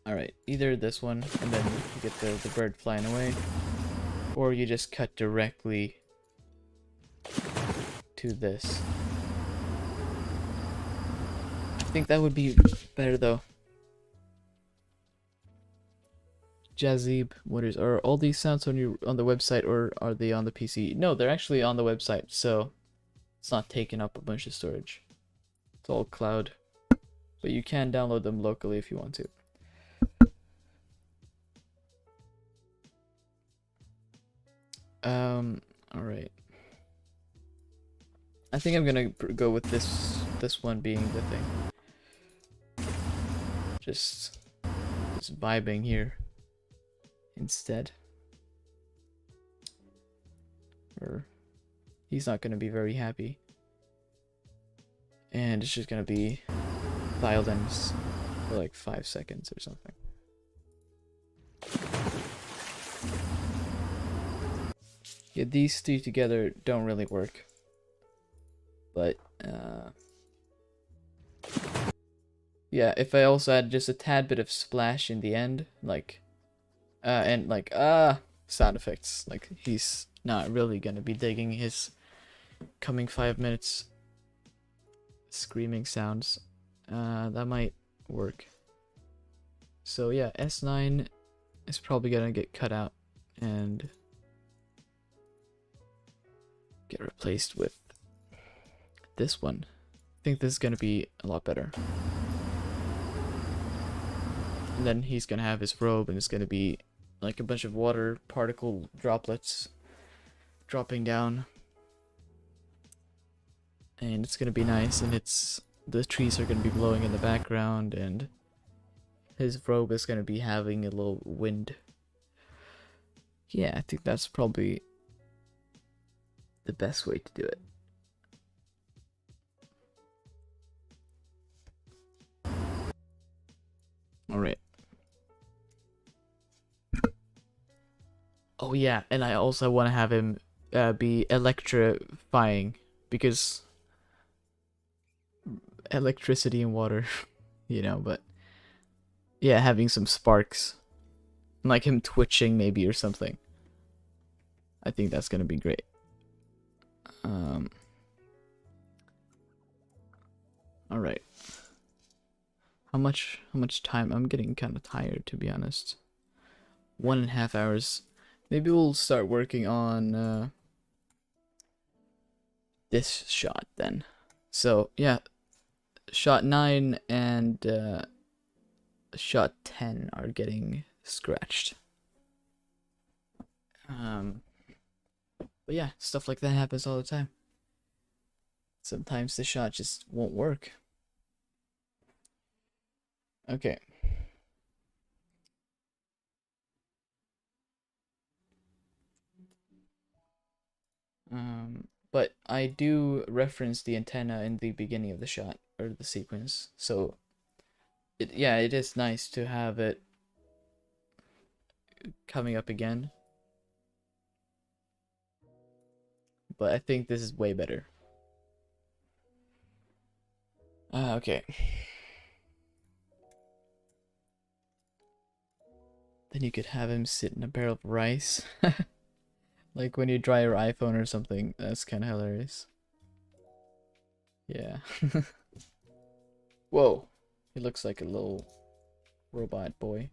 Alright, either this one, and then you get the bird flying away, or you just cut directly to this. I think that would be better though. Jazib, are all these sounds on the website, or are they on the PC? No, they're actually on the website, so it's not taking up a bunch of storage. It's all cloud, but you can download them locally if you want to. All right. I think I'm gonna go with this one being the thing. Just vibing here instead. Or he's not gonna be very happy. And it's just gonna be violins for like 5 seconds or something. Yeah, these three together don't really work. But, yeah, if I also add just a tad bit of splash in the end, like, sound effects, like, he's not really gonna be digging his coming 5 minutes screaming sounds, that might work. So yeah, S9 is probably gonna get cut out and get replaced with this one. I think this is gonna be a lot better. And then he's gonna have his robe, and it's gonna be like a bunch of water particle droplets dropping down. And it's gonna be nice, and the trees are gonna be blowing in the background, and his robe is gonna be having a little wind. Yeah, I think that's probably the best way to do it. Alright. Oh yeah, and I also want to have him be electrifying, because electricity and water, you know, but yeah, having some sparks, like him twitching maybe or something. I think that's gonna be great. All right. How much time? I'm getting kind of tired, to be honest. 1.5 hours. Maybe we'll start working on this shot then. So yeah, shot 9 and shot 10 are getting scratched. But yeah, stuff like that happens all the time. Sometimes the shot just won't work. Okay. But I do reference the antenna in the beginning of the shot or the sequence, so yeah, it is nice to have it coming up again. But I think this is way better. Okay. Then you could have him sit in a barrel of rice. Like when you dry your iPhone or something. That's kind of hilarious. Yeah. Whoa. He looks like a little robot boy.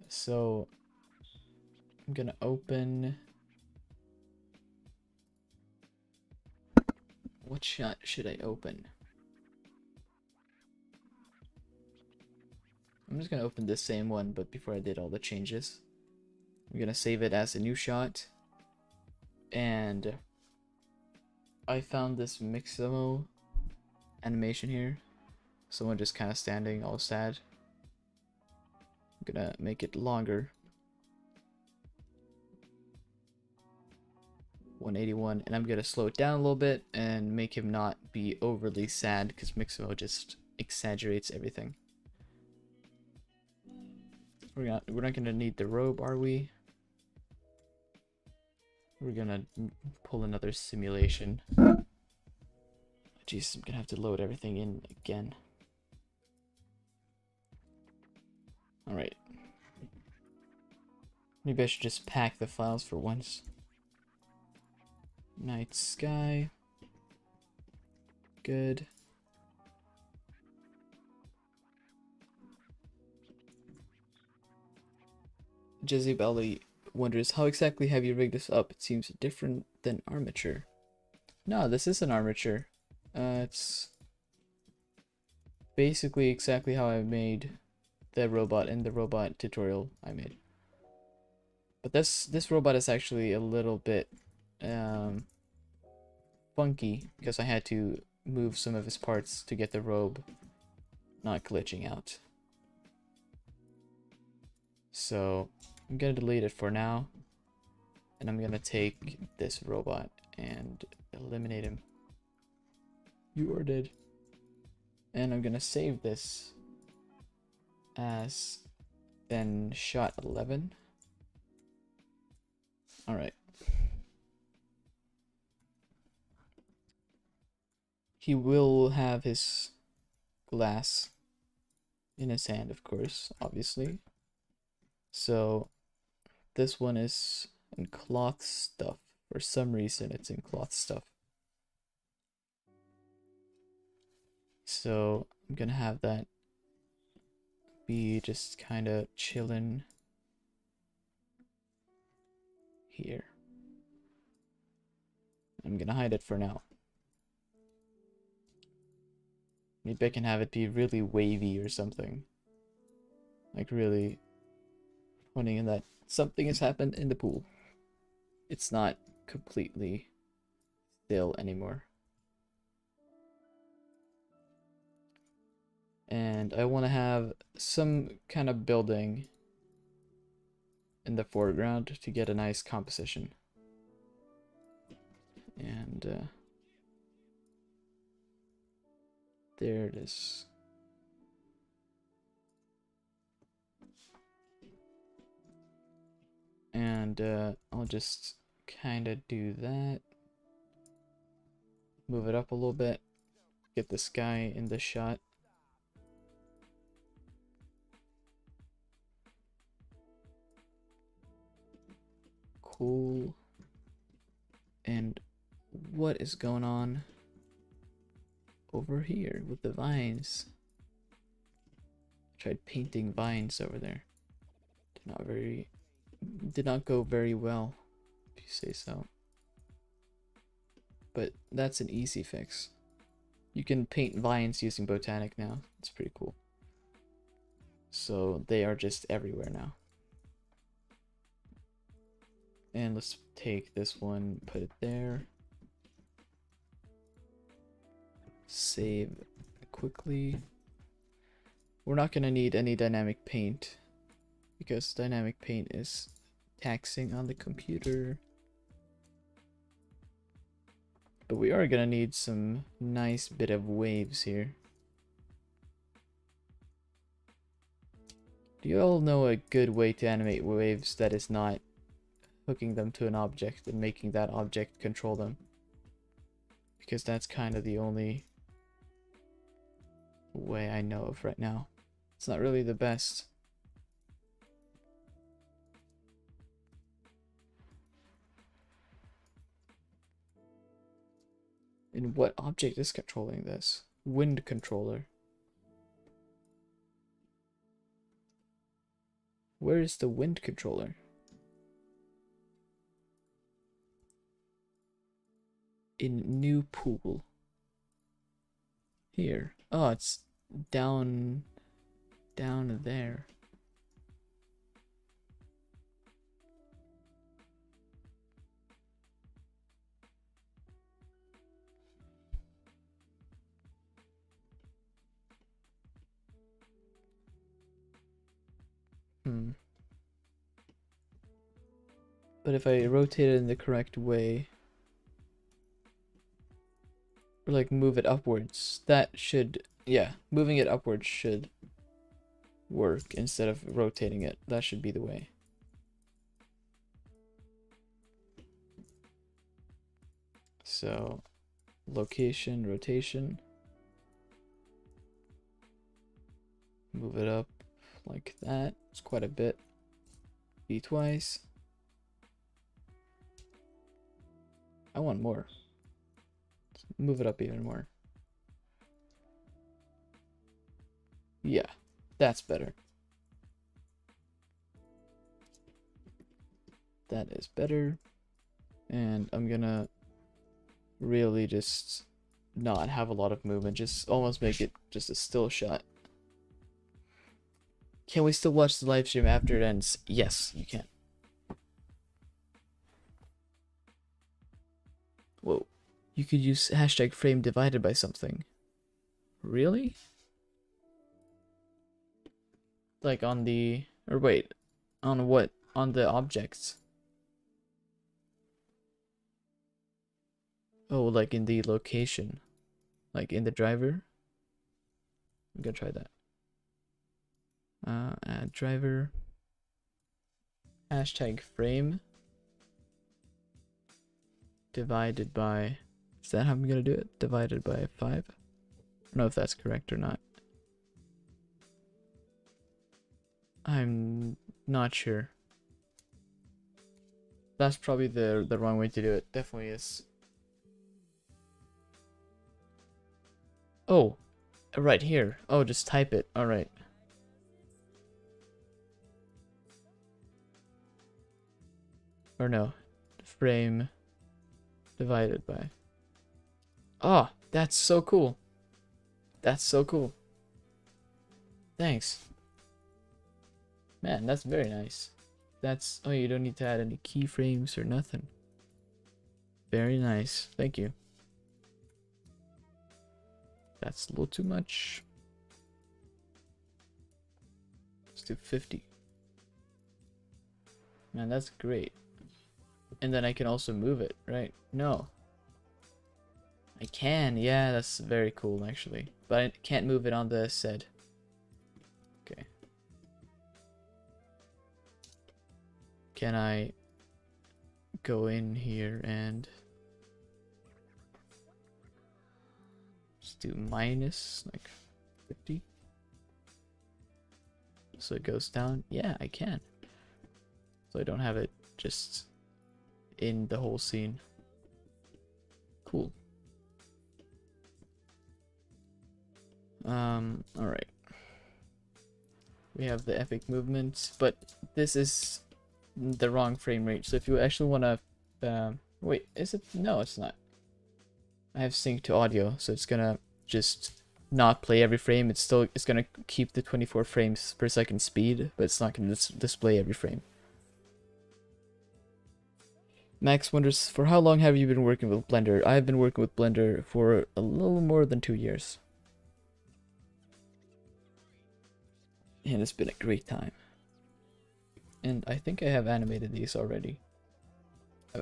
So I'm gonna open. What shot should I open? I'm just gonna open the same one, but before I did all the changes. I'm gonna save it as a new shot. And I found this Mixamo animation here. Someone just kind of standing all sad. I'm gonna make it longer. 181, and I'm gonna slow it down a little bit and make him not be overly sad because Mixamo just exaggerates everything. We're not gonna need the robe, are we? We're gonna pull another simulation. Jesus, I'm gonna have to load everything in again. Alright. Maybe I should just pack the files for once. Night sky. Good. Jizzy Belly wonders, how exactly have you rigged this up? It seems different than armature. No, this is an armature. It's basically exactly how I made the robot in the robot tutorial I made. But this robot is actually a little bit funky because I had to move some of his parts to get the robe not glitching out. So I'm gonna delete it for now, and I'm gonna take this robot and eliminate him. You are dead. And I'm gonna save this as then shot 11. Alright. He will have his glass in his hand, of course, obviously. So this one is in cloth stuff. For some reason, it's in cloth stuff. So I'm gonna have that be just kind of chilling here. I'm gonna hide it for now. Maybe I can have it be really wavy or something. Like really pointing in that something has happened in the pool. It's not completely still anymore. And I want to have some kind of building in the foreground to get a nice composition. And there it is. And I'll just kind of do that. Move it up a little bit. Get the sky in the shot. cool. And what is going on over here with the vines? Tried painting vines over there. Did not go very well, if you say so. But that's an easy fix. You can paint vines using Botanic now. It's pretty cool. So they are just everywhere now. And let's take this one, put it there. Save quickly. We're not going to need any dynamic paint because dynamic paint is taxing on the computer. But we are going to need some nice bit of waves here. Do you all know a good way to animate waves that is not hooking them to an object and making that object control them? Because that's kind of the only way I know of right now. It's not really the best. And what object is controlling this? Wind controller. Where is the wind controller? In new pool. Here. Oh, it's down there. But if I rotate it in the correct way, or like move it upwards, that should, yeah, moving it upwards should work instead of rotating it. That should be the way. So, location, rotation. Move it up like that. It's quite a bit. B twice. I want more. Let's move it up even more. Yeah, that's better. That is better. And I'm gonna really just not have a lot of movement. Just almost make it just a still shot. Can we still watch the live stream after it ends? Yes, you can. Whoa. You could use hashtag frame divided by something. Really? Like on the... Or wait. On what? On the objects. Oh, like in the location. Like in the driver. I'm gonna try that. Add driver. Hashtag frame. Divided by... Is that how I'm gonna do it? Divided by 5? I don't know if that's correct or not. I'm not sure. That's probably the wrong way to do it. Definitely is. Oh, right here. Oh, just type it. All right. Or no, frame divided by. Oh, that's so cool. That's so cool. Thanks. Man, that's very nice. That's, oh, you don't need to add any keyframes or nothing. Very nice. Thank you. That's a little too much. Let's do 50. Man, that's great. And then I can also move it, right? No. I can, yeah, that's very cool actually. But I can't move it on the SED. Okay. Can I go in here and just do minus like 50? So it goes down? Yeah, I can. So I don't have it just in the whole scene. Cool. Alright. We have the epic movement, but this is the wrong frame rate. So if you actually want to, wait, is it? No, it's not. I have sync to audio, so it's gonna just not play every frame. It's gonna keep the 24 frames per second speed, but it's not gonna display every frame. Max wonders, for how long have you been working with Blender? I've been working with Blender for a little more than 2 years. And it's been a great time. And I think I have animated these already.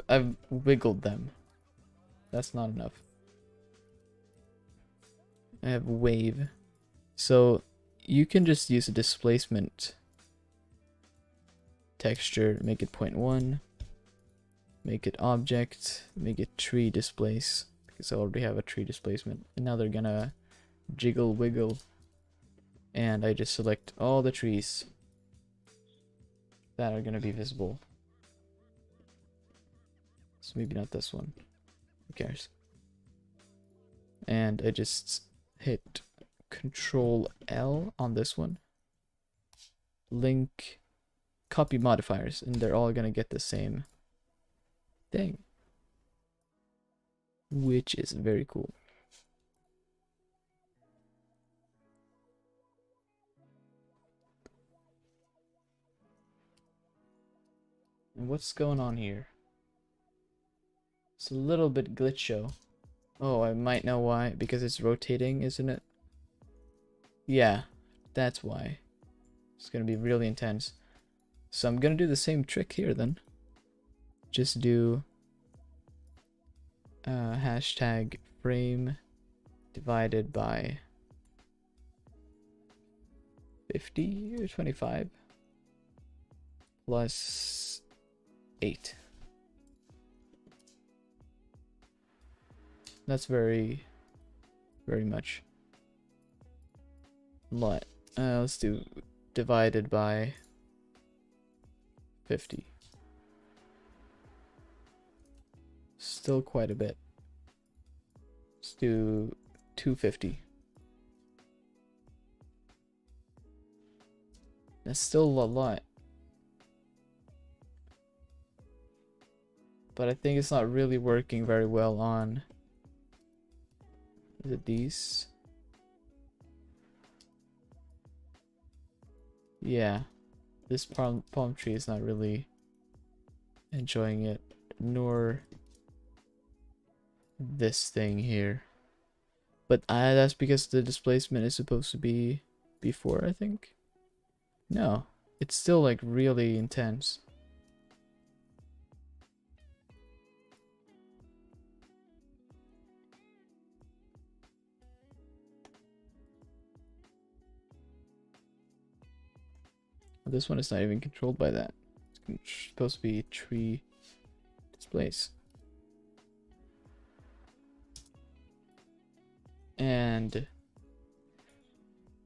I've wiggled them. That's not enough. I have wave. So you can just use a displacement texture, make it 0.1, make it object, make it tree displace, because I already have a tree displacement. And now they're gonna jiggle wiggle. And I just select all the trees that are gonna be visible. So maybe not this one. Who cares? And I just hit Control L on this one. Link copy modifiers, and they're all gonna get the same thing, which is very cool. And what's going on here? It's a little bit glitcho. Oh, I might know why. Because it's rotating, isn't it? Yeah, that's why. It's gonna be really intense. So I'm gonna do the same trick here then. Just do hashtag frame divided by 50 or 25 plus 8. That's very much. What? Let's do divided by 50. Still quite a bit. Let's do 250. That's still a lot. But I think it's not really working very well on... Is it these? Yeah. This palm tree is not really enjoying it. Nor this thing here. But that's because the displacement is supposed to be before, I think. No. It's still like really intense. This one is not even controlled by that. It's supposed to be tree displace. And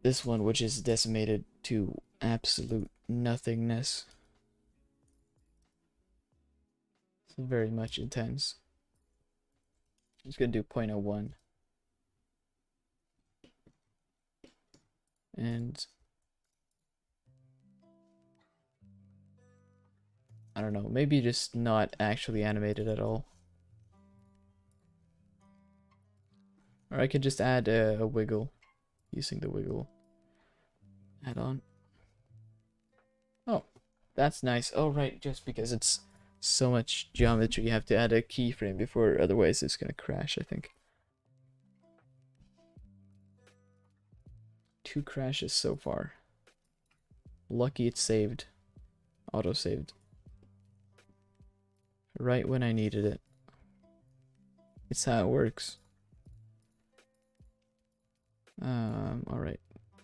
this one, which is decimated to absolute nothingness. It's very much intense. I'm just gonna do 0.01. And I don't know, maybe just not actually animated at all. Or I could just add a wiggle using the wiggle add-on. Oh, that's nice. Oh, right, just because it's so much geometry, you have to add a keyframe before, otherwise it's gonna crash, I think. 2 crashes so far. Lucky it's saved. Auto-saved. Right when I needed it. It's how it works. Alright.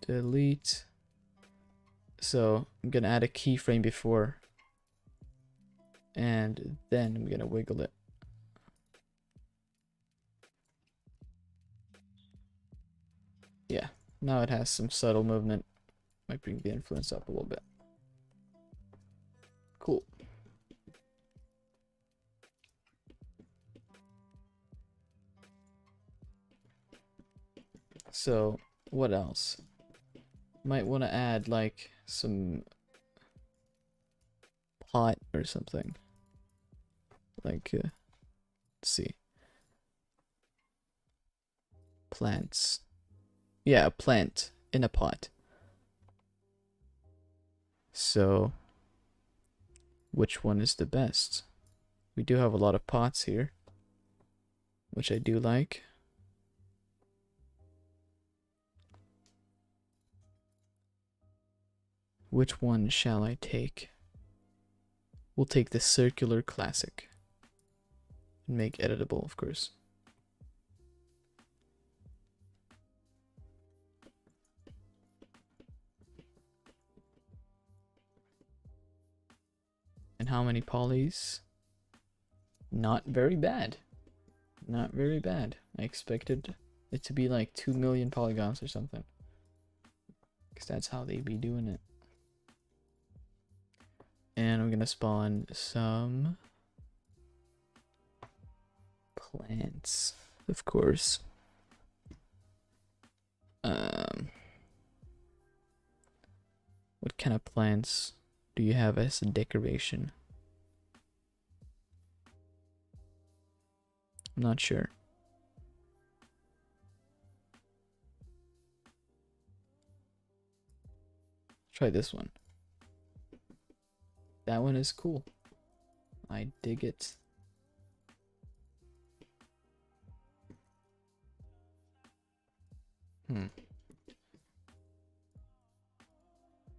Delete. So I'm gonna add a keyframe before. And then I'm gonna wiggle it. Yeah. Now it has some subtle movement. Might bring the influence up a little bit. Cool. So, what else? Might want to add like some pot or something. Like, let's see. Plants. Yeah, a plant in a pot. So, which one is the best? We do have a lot of pots here, which I do like. Which one shall I take? We'll take the circular classic. And make editable, of course. And how many polys? Not very bad. Not very bad. I expected it to be like 2 million polygons or something. Because that's how they be doing it. And I'm gonna spawn some plants, of course. What kind of plants do you have as a decoration? I'm not sure. Try this one. That one is cool. I dig it.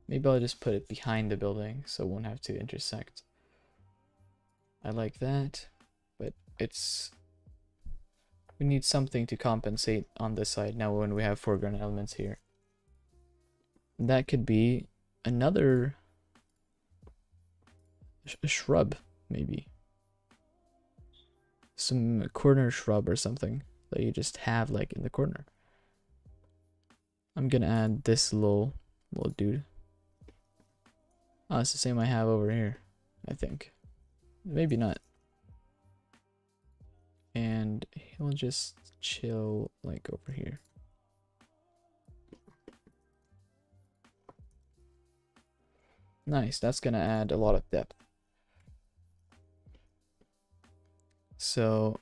Maybe I'll just put it behind the building so it won't have to intersect. I like that, but we need something to compensate on this side now when we have foreground elements here. That could be another shrub, maybe. Some corner shrub or something that you just have like in the corner. I'm gonna add this little dude. Oh, it's the same I have over here, I think. Maybe not. And he'll just chill like over here. Nice, that's gonna add a lot of depth. So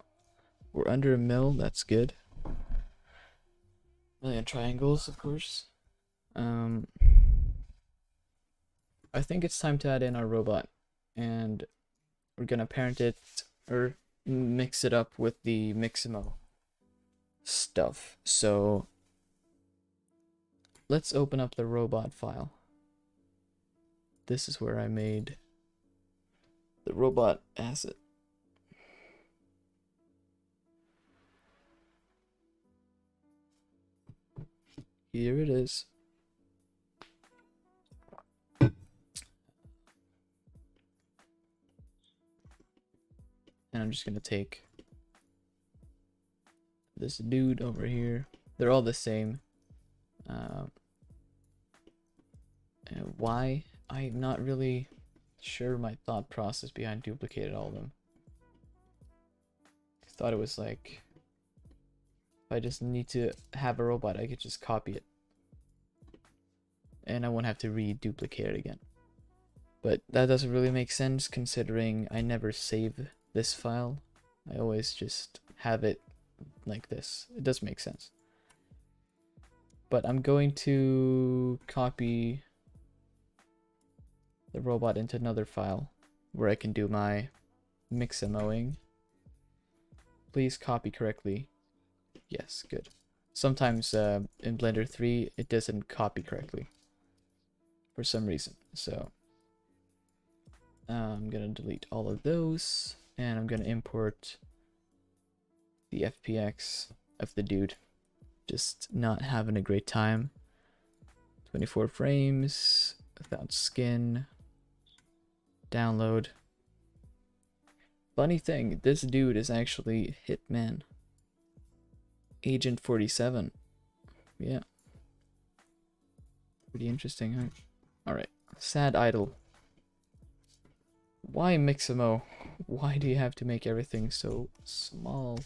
we're under a mill, that's good. Million triangles, of course. I think it's time to add in our robot, and we're gonna parent it or mix it up with the Mixamo stuff. So let's open up the robot file. This is where I made the robot asset. Here it is. And I'm just gonna take this dude over here. They're all the same. And why? I'm not really sure my thought process behind duplicated all of them. I thought it was like, if I just need to have a robot, I could just copy it. And I won't have to reduplicate it again. But that doesn't really make sense considering I never save this file. I always just have it like this. It does make sense. But I'm going to copy the robot into another file where I can do my mixamoing. Please copy correctly. Yes, good. Sometimes in Blender 3 it doesn't copy correctly for some reason. So I'm gonna delete all of those and I'm gonna import the FPX of the dude. Just not having a great time. 24 frames without skin. Download. Funny thing, this dude is actually Hitman. Agent 47. Yeah. Pretty interesting, huh? Alright. Sad idle. Why Mixamo? Why do you have to make everything so small?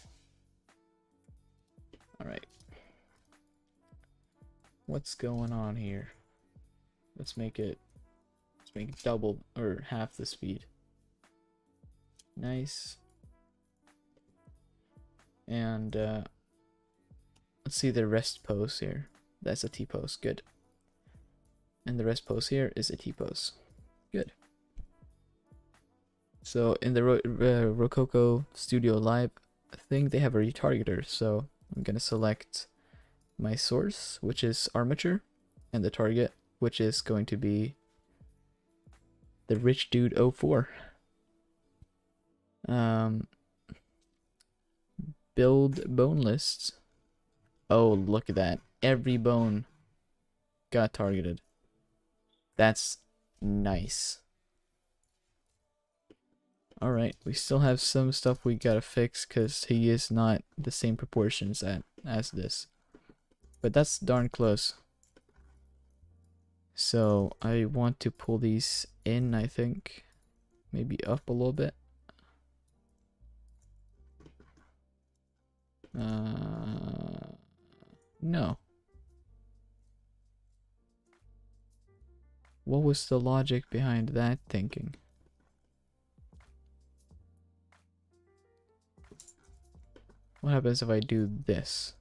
Alright. What's going on here? Let's make it double or half the speed. Nice. And let's see the rest pose here. That's a T-pose, good. And the rest pose here is a T-pose, good. So in the Rococo Studio Live thing, they have a retargeter. So I'm gonna select my source, which is armature, and the target, which is going to be the Rich Dude 04. Build bone lists. Oh, look at that. Every bone got targeted. That's nice. Alright, we still have some stuff we gotta fix because he is not the same proportions as this. But that's darn close. So I want to pull these in, I think. Maybe up a little bit. No. What was the logic behind that thinking? What happens if I do this?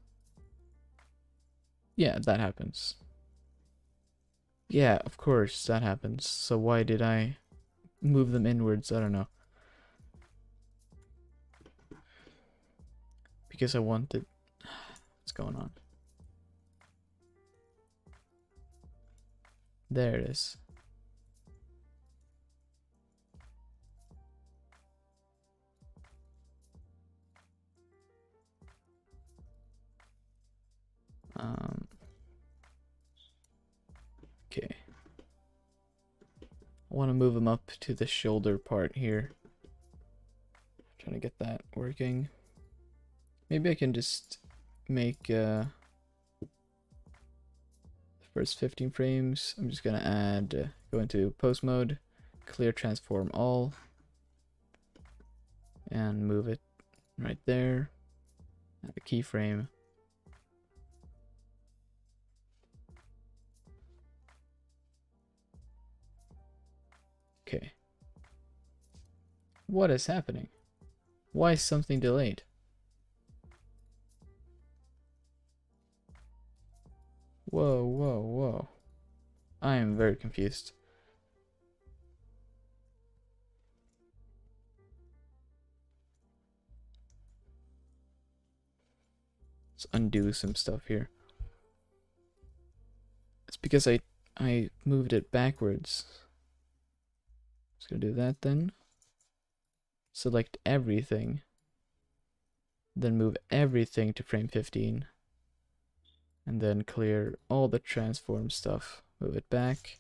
Yeah, that happens. Yeah, of course that happens. So why did I move them inwards? I don't know. Because I wanted... What's going on? There it is. Okay. I want to move them up to the shoulder part here. Trying to get that working. Maybe I can just make the first 15 frames. I'm just gonna add, go into post mode, clear transform all, and move it right there. Add a keyframe. Okay. What is happening? Why is something delayed? Whoa, whoa, whoa. I am very confused. Let's undo some stuff here. It's because I moved it backwards. Just gonna do that then. Select everything. Then move everything to frame 15. And then clear all the transform stuff. Move it back.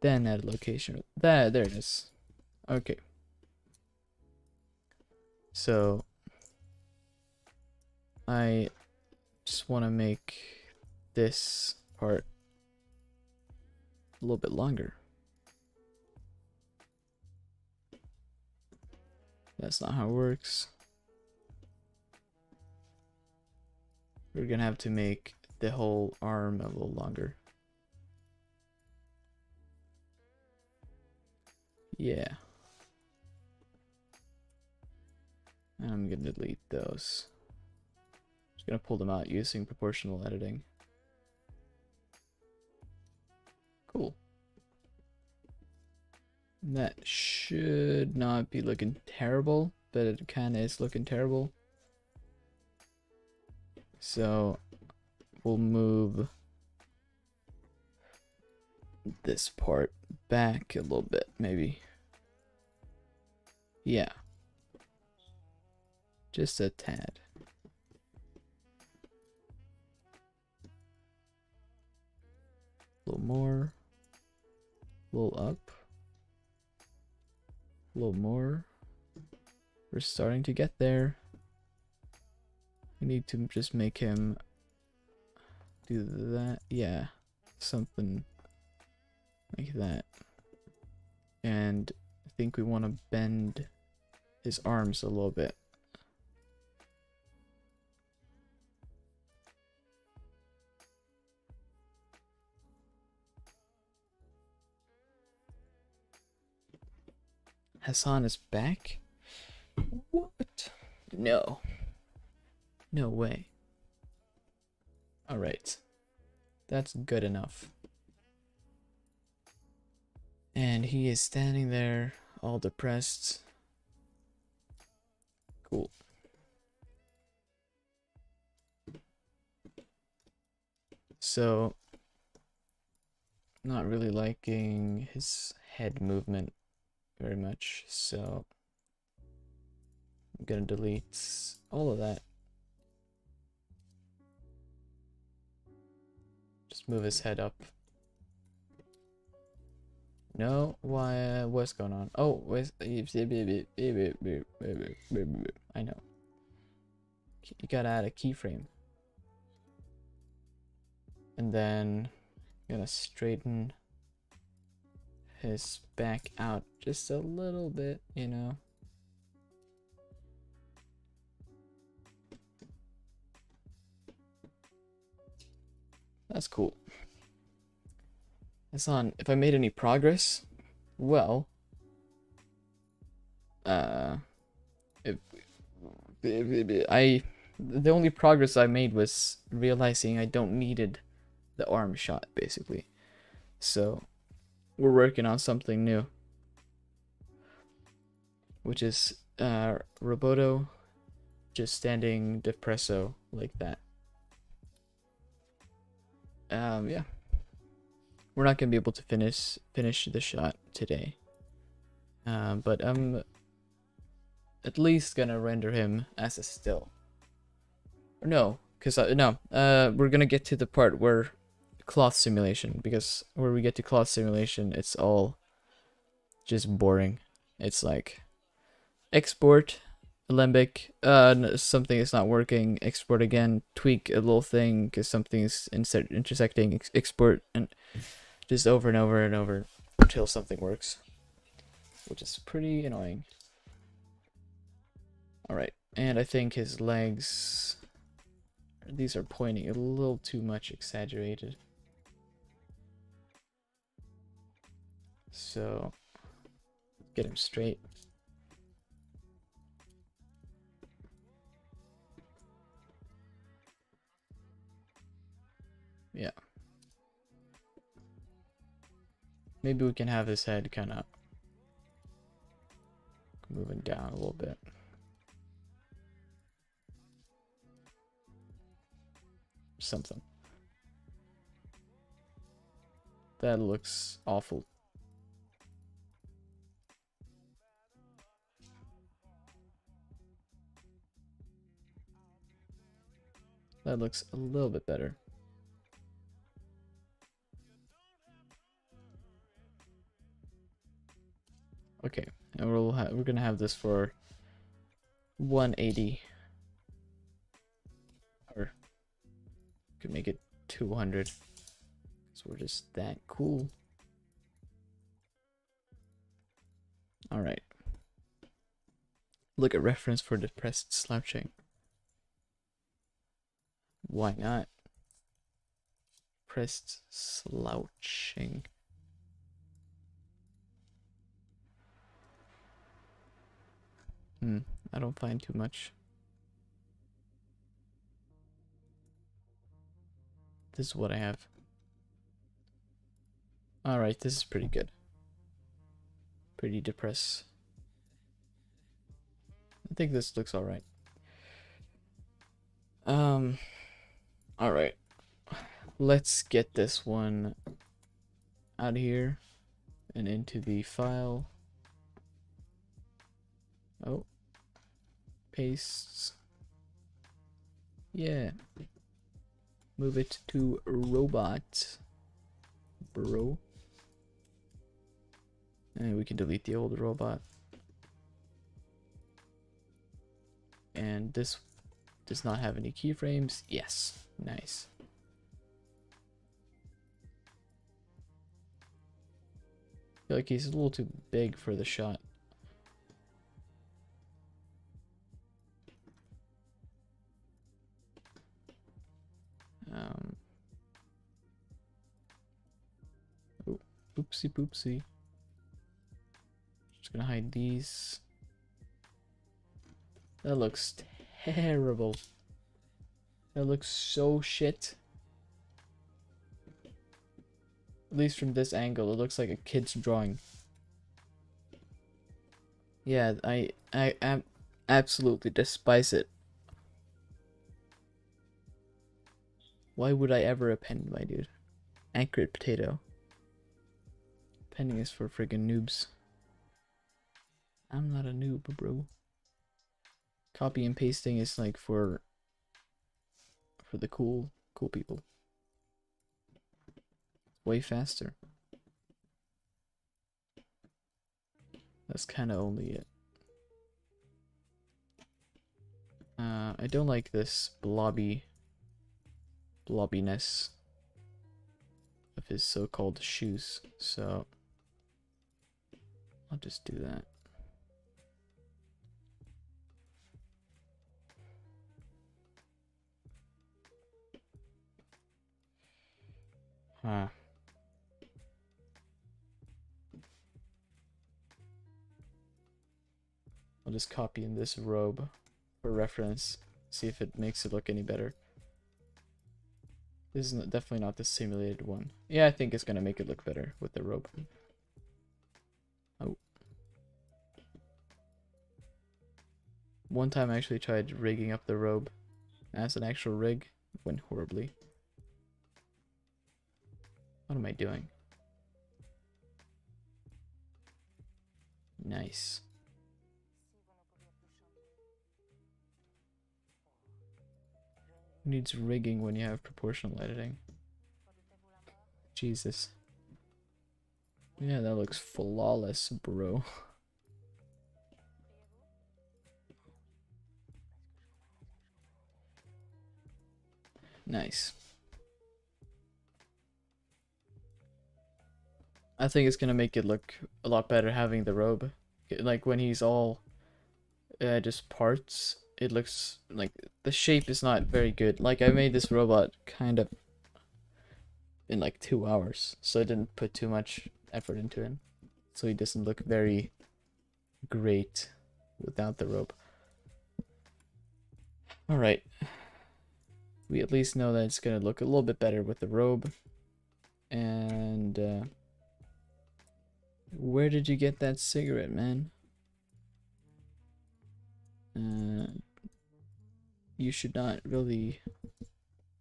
Then add location. There it is. Okay. So I just want to make this part a little bit longer. That's not how it works. We're gonna have to make the whole arm a little longer. Yeah. And I'm gonna delete those. Just gonna pull them out using proportional editing. Cool. That should not be looking terrible, but it kinda is looking terrible. So we'll move this part back a little bit, maybe. Yeah. Just a tad. A little more. A little up. A little more. We're starting to get there. We need to just make him do that. Yeah. Something like that. And I think we want to bend his arms a little bit. Hassan is back? What? No. No way. Alright. That's good enough. And he is standing there, all depressed. Cool. So, not really liking his head movement very much, so I'm gonna delete all of that. Just move his head up. No, why? What's going on? Oh, I know. You gotta add a keyframe, and then gonna straighten his back out just a little bit, you know. That's cool. Hassan, if I made any progress, well, the only progress I made was realizing I don't needed the arm shot, basically. So we're working on something new, which is Roboto just standing depresso like that. Yeah. We're not gonna be able to finish the shot today, but I'm at least gonna render him as a still. Or no, because we're gonna get to the part where cloth simulation, because where we get to cloth simulation, it's all just boring. It's like export alembic, something is not working, export again, tweak a little thing because something's intersecting, export, and just over and over and over until something works, which is pretty annoying. Alright, and I think his legs, these are pointing a little too much exaggerated. So, get him straight. Yeah. Maybe we can have his head kind of moving down a little bit. Something. That looks awful. That looks a little bit better. Okay, and we're gonna have this for 180, or could make it 200. So we're just that cool. All right. Look at reference for depressed slouching. Why not? Depressed slouching. I don't find too much. This is what I have. Alright, this is pretty good. Pretty depressed. I think this looks alright. Alright. Let's get this one out of here and into the file. Oh. Pastes. Yeah. Move it to robot. Bro. And we can delete the old robot. And this does not have any keyframes. Yes. Nice. I feel like he's a little too big for the shot. Oh, oopsie poopsie. Just gonna hide these. That looks terrible. That looks so shit. At least from this angle, it looks like a kid's drawing. Yeah, I absolutely despise it. Why would I ever append, my dude? Accurate potato. Appending is for friggin' noobs. I'm not a noob, bro. Copy and pasting is like for the cool people. Way faster. That's kind of only it. I don't like this blobbiness of his so-called shoes, so I'll just do that. Huh. I'll just copy in this robe for reference, see if it makes it look any better. This is definitely not the simulated one. Yeah, I think it's gonna make it look better with the robe. Oh. One time I actually tried rigging up the robe as an actual rig. It went horribly. What am I doing? Nice. Who needs rigging when you have proportional editing? Jesus. Yeah, that looks flawless, bro. Nice. I think it's gonna make it look a lot better having the robe. Like when he's all just parts, it looks like the shape is not very good. Like I made this robot kind of in like 2 hours, so I didn't put too much effort into it. So he doesn't look very great without the robe. Alright. We at least know that it's gonna look a little bit better with the robe. And where did you get that cigarette, man? You should not really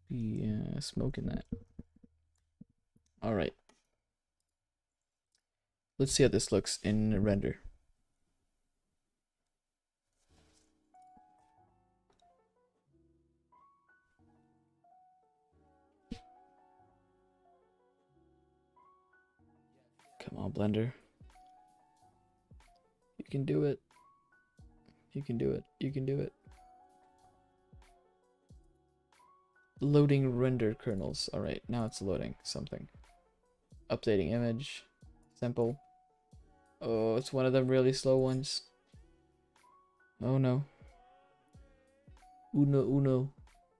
be smoking that. Alright. Let's see how this looks in render. Come on, Blender. You can do it. You can do it. You can do it. Loading render kernels. Alright, now it's loading something. Updating image. Sample. Oh, it's one of them really slow ones. Oh no. Uno, uno.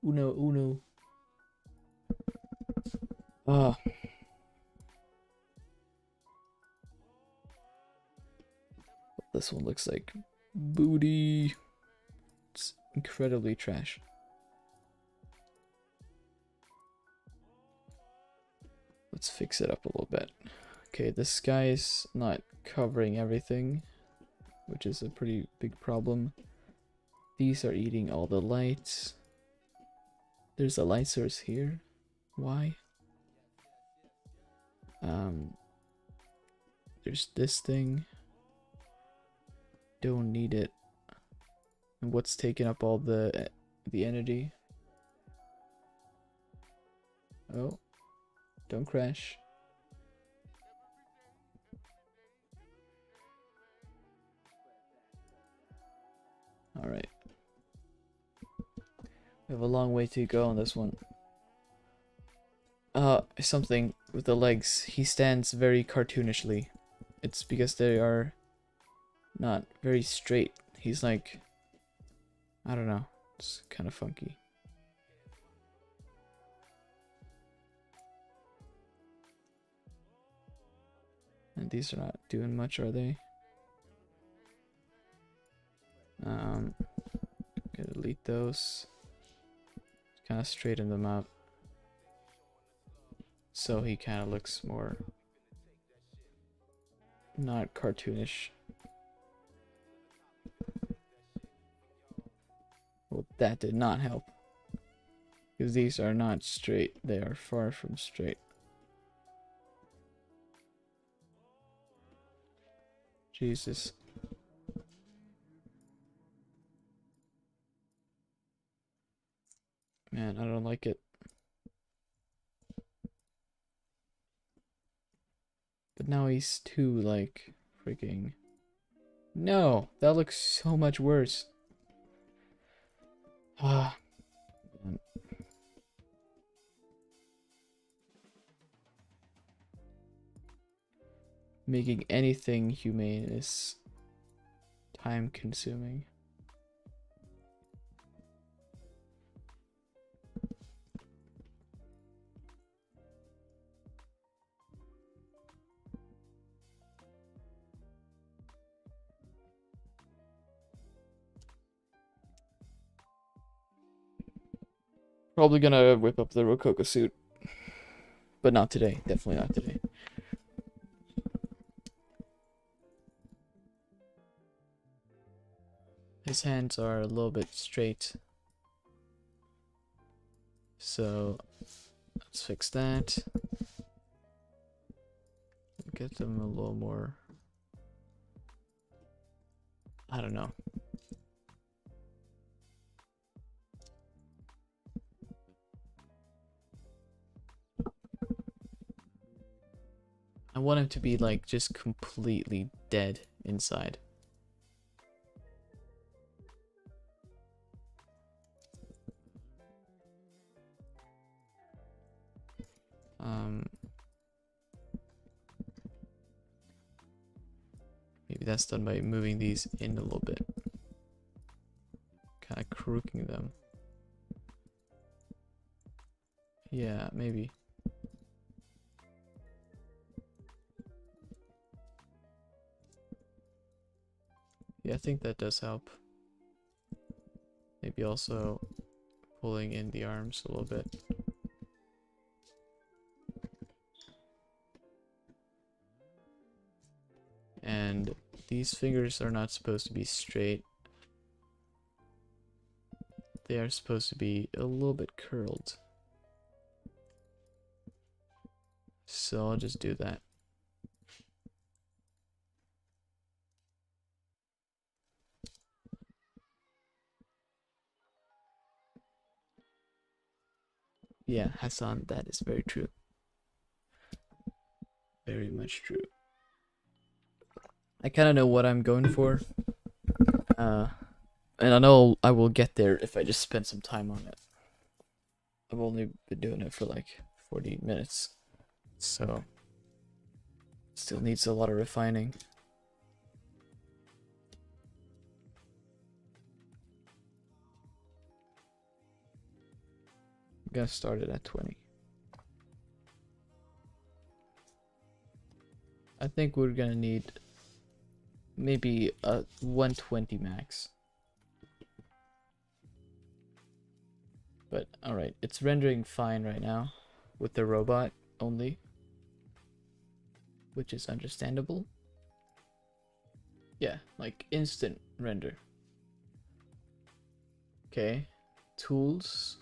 Uno, uno. Ah. This one looks like booty. It's incredibly trash. Let's fix it up a little bit. Okay, the sky is not covering everything, which is a pretty big problem. These are eating all the lights. There's a light source here. Why? There's this thing. Don't need it. And what's taking up all the energy? Oh, don't crash. All right. We have a long way to go on this one. Something with the legs. He stands very cartoonishly. It's because they are not very straight. He's like, I don't know. It's kind of funky. And these are not doing much, are they? Gonna delete those. Kind of straighten them out. So he kind of looks more not cartoonish. Well, that did not help. Because these are not straight. They are far from straight. Jesus. Man, I don't like it. But now he's too, like, freaking... No! That looks so much worse. Ah. Man. Making anything humane is time consuming. Probably gonna whip up the Rococo suit. But not today. Definitely not today. His hands are a little bit straight. So let's fix that. Get them a little more, I don't know. I want him to be like just completely dead inside. Maybe that's done by moving these in a little bit. Kind of crooking them. Yeah, maybe. Yeah, I think that does help. Maybe also pulling in the arms a little bit. And these fingers are not supposed to be straight. They are supposed to be a little bit curled. So I'll just do that. Yeah, Hassan, that is very true. Very much true. I kind of know what I'm going for. And I know I will get there if I just spend some time on it. I've only been doing it for like 40 minutes. So, still needs a lot of refining. I'm gonna start it at 20. I think we're gonna need maybe a 120 max. But alright, it's rendering fine right now with the robot only, which is understandable. Yeah, like instant render. Okay, tools,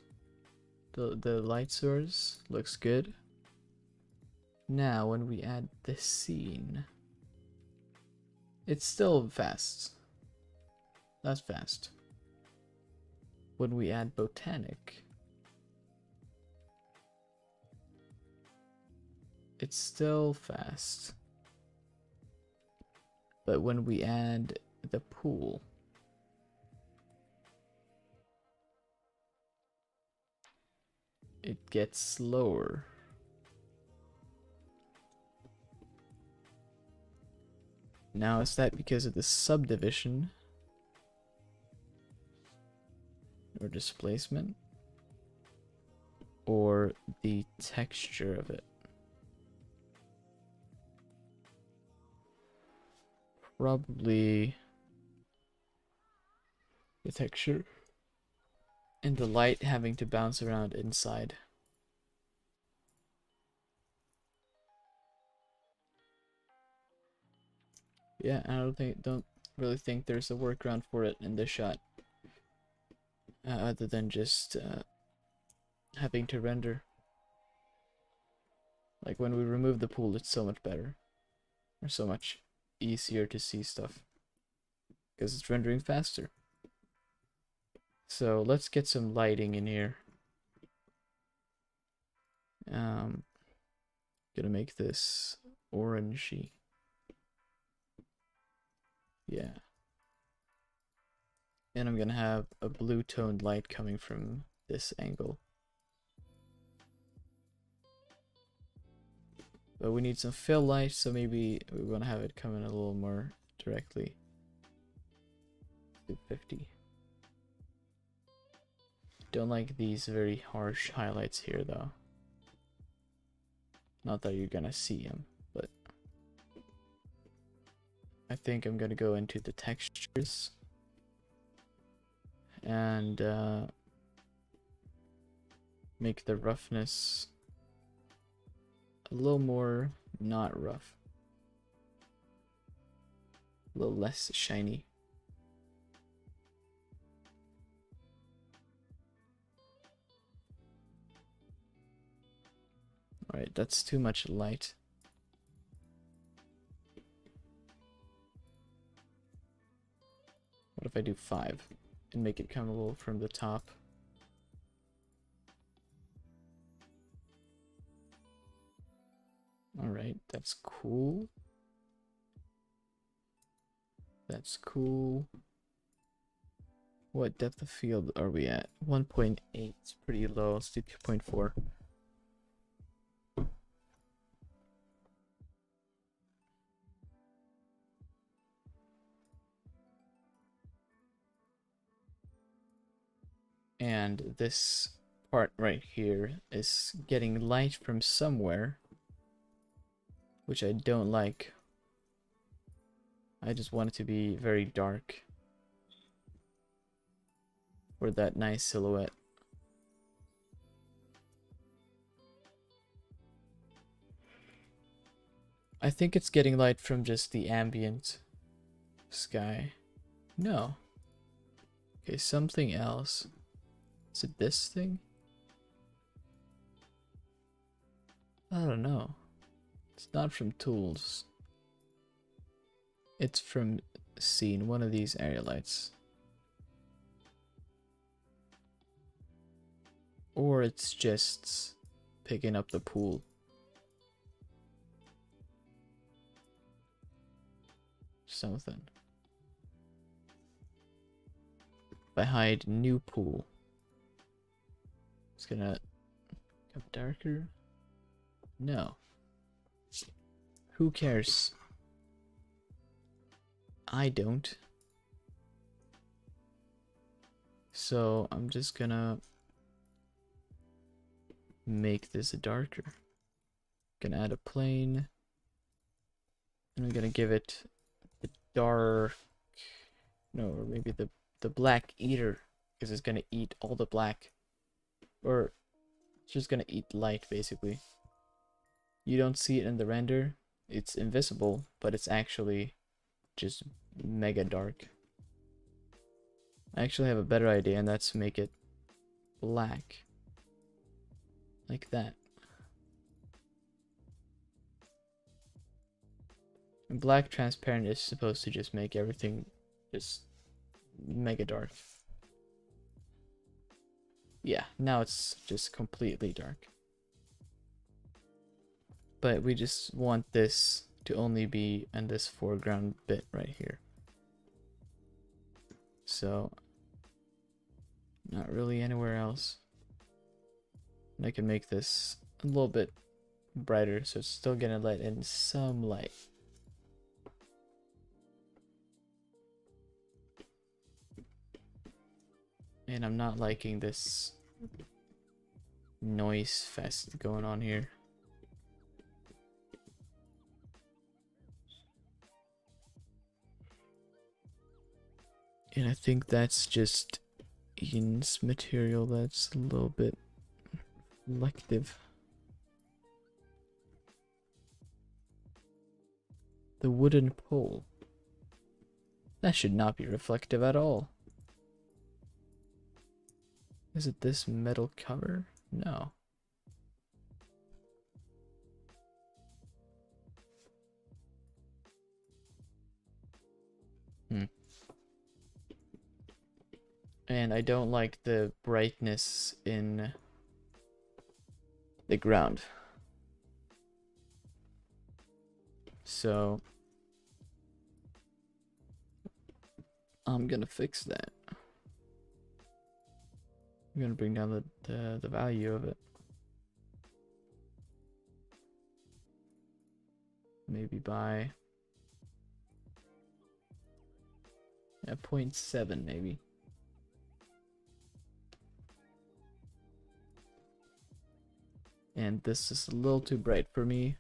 the light source looks good. Now when we add the scene, it's still fast. That's fast. When we add botanic, it's still fast. But when we add the pool, it gets slower. Now, is that because of the subdivision or displacement or the texture of it? Probably the texture and the light having to bounce around inside. Yeah, I don't really think there's a workaround for it in this shot, other than just having to render. Like when we remove the pool, it's so much better, or so much easier to see stuff, because it's rendering faster. So let's get some lighting in here. Gonna make this orangey. Yeah. And I'm gonna have a blue toned light coming from this angle. But we need some fill light, so maybe we want to have it come in a little more directly. 250. Don't like these very harsh highlights here though. Not that you're gonna see them, but I think I'm gonna go into the textures and make the roughness a little more not rough, a little less shiny. Alright, that's too much light. What if I do 5 and make it come a little from the top? Alright, that's cool. That's cool. What depth of field are we at? 1.8. It's pretty low. Let's do 2.4. And this part right here is getting light from somewhere, which I don't like. I just want it to be very dark for that nice silhouette. I think it's getting light from just the ambient sky. No. Okay, something else. Is it this thing? I don't know. It's not from tools. It's from scene, one of these area lights. Or it's just picking up the pool. Something. If I hide new pool, it's gonna come darker. No. Who cares? I don't. So I'm just gonna make this darker. Gonna add a plane. And I'm gonna give it the dark, no, or maybe the black eater, because it's gonna eat all the black. Or it's just gonna eat light basically. You don't see it in the render. It's invisible, but it's actually just mega dark. I actually have a better idea, and that's make it black. Like that. And black transparent is supposed to just make everything just mega dark. Yeah, now it's just completely dark. But we just want this to only be in this foreground bit right here. So, not really anywhere else. And I can make this a little bit brighter, so it's still gonna let in some light. And I'm not liking this noise fest going on here. And I think that's just Ian's material that's a little bit reflective. The wooden pole. That should not be reflective at all. Is it this metal cover? No. And I don't like the brightness in the ground. So I'm gonna fix that. I'm gonna bring down the value of it. Maybe by 0.7 maybe. And this is a little too bright for me.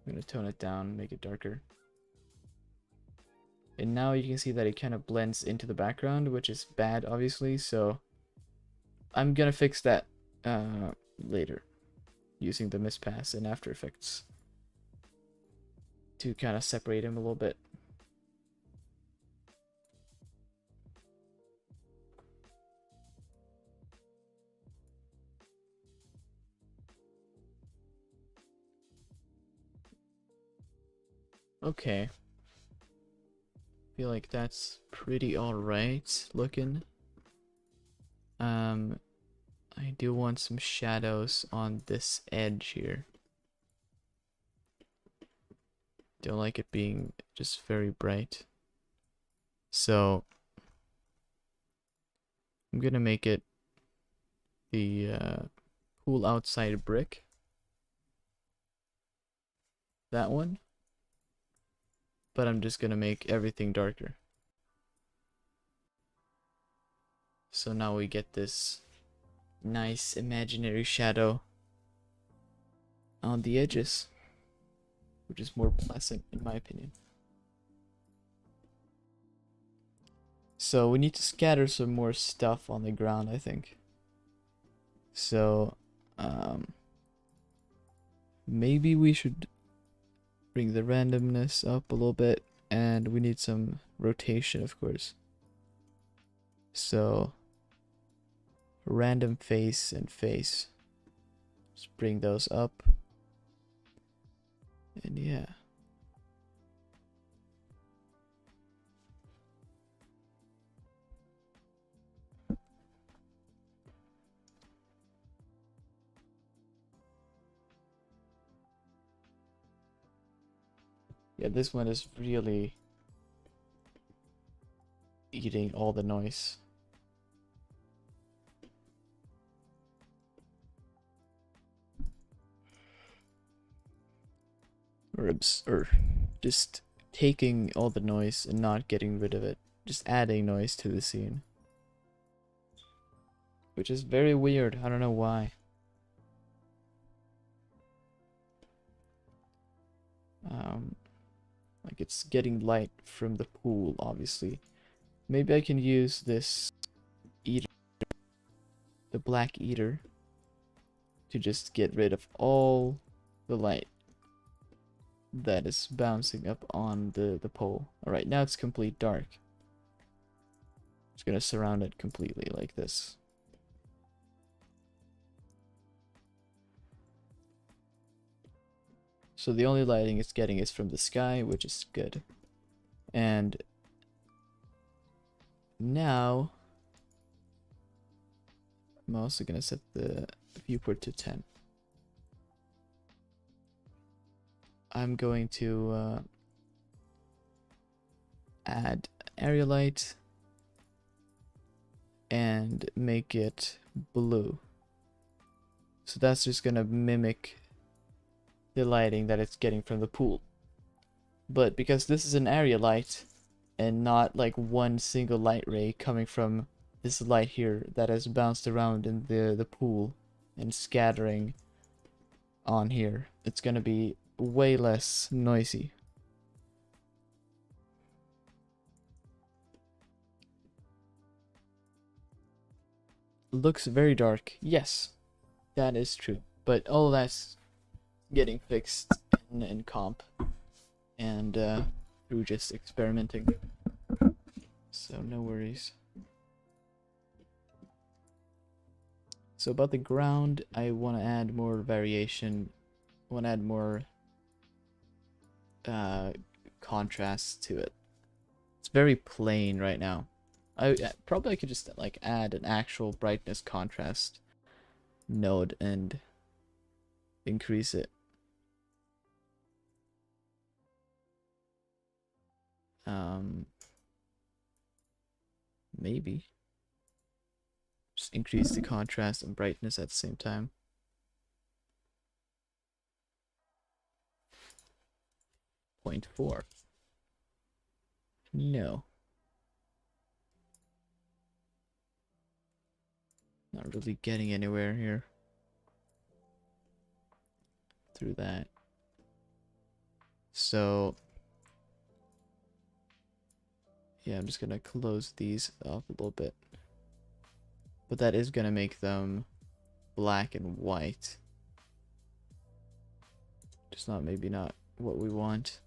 I'm gonna tone it down, make it darker. And now you can see that it kind of blends into the background, which is bad, obviously. So I'm gonna fix that later using the mispass in After Effects to kind of separate him a little bit. Okay. Feel like that's pretty alright looking. I do want some shadows on this edge here. Don't like it being just very bright. So I'm gonna make it the pool outside brick. That one. But I'm just gonna make everything darker. So now we get this nice imaginary shadow on the edges, which is more pleasant in my opinion. So we need to scatter some more stuff on the ground, I think. So maybe we should bring the randomness up a little bit, and we need some rotation, of course. So random face and face, just bring those up, and yeah. Yeah, this one is really eating all the noise. Or just taking all the noise and not getting rid of it. Just adding noise to the scene. Which is very weird. I don't know why. Like it's getting light from the pool, obviously. Maybe I can use this eater, the black eater, to just get rid of all the light that is bouncing up on the pole. Alright, now it's complete dark. Just gonna surround it completely like this. So the only lighting it's getting is from the sky, which is good. And now I'm also gonna set the viewport to 10. I'm going to add area light and make it blue. So that's just gonna mimic the lighting that it's getting from the pool. But because this is an area light and not like one single light ray coming from this light here that has bounced around in the pool and scattering on here, it's gonna be way less noisy. looks very dark. Yes, that is true. But all that's getting fixed in comp and through just experimenting. So no worries. So about the ground, I want to add more variation. I want to add more contrast to it. It's very plain right now. I probably could just like add an actual brightness contrast node and increase it. Maybe just increase the contrast and brightness at the same time. Point 4. No. Not really getting anywhere here through that. So yeah, I'm just gonna close these off a little bit. But that is gonna make them black and white. Just not, maybe not what we want.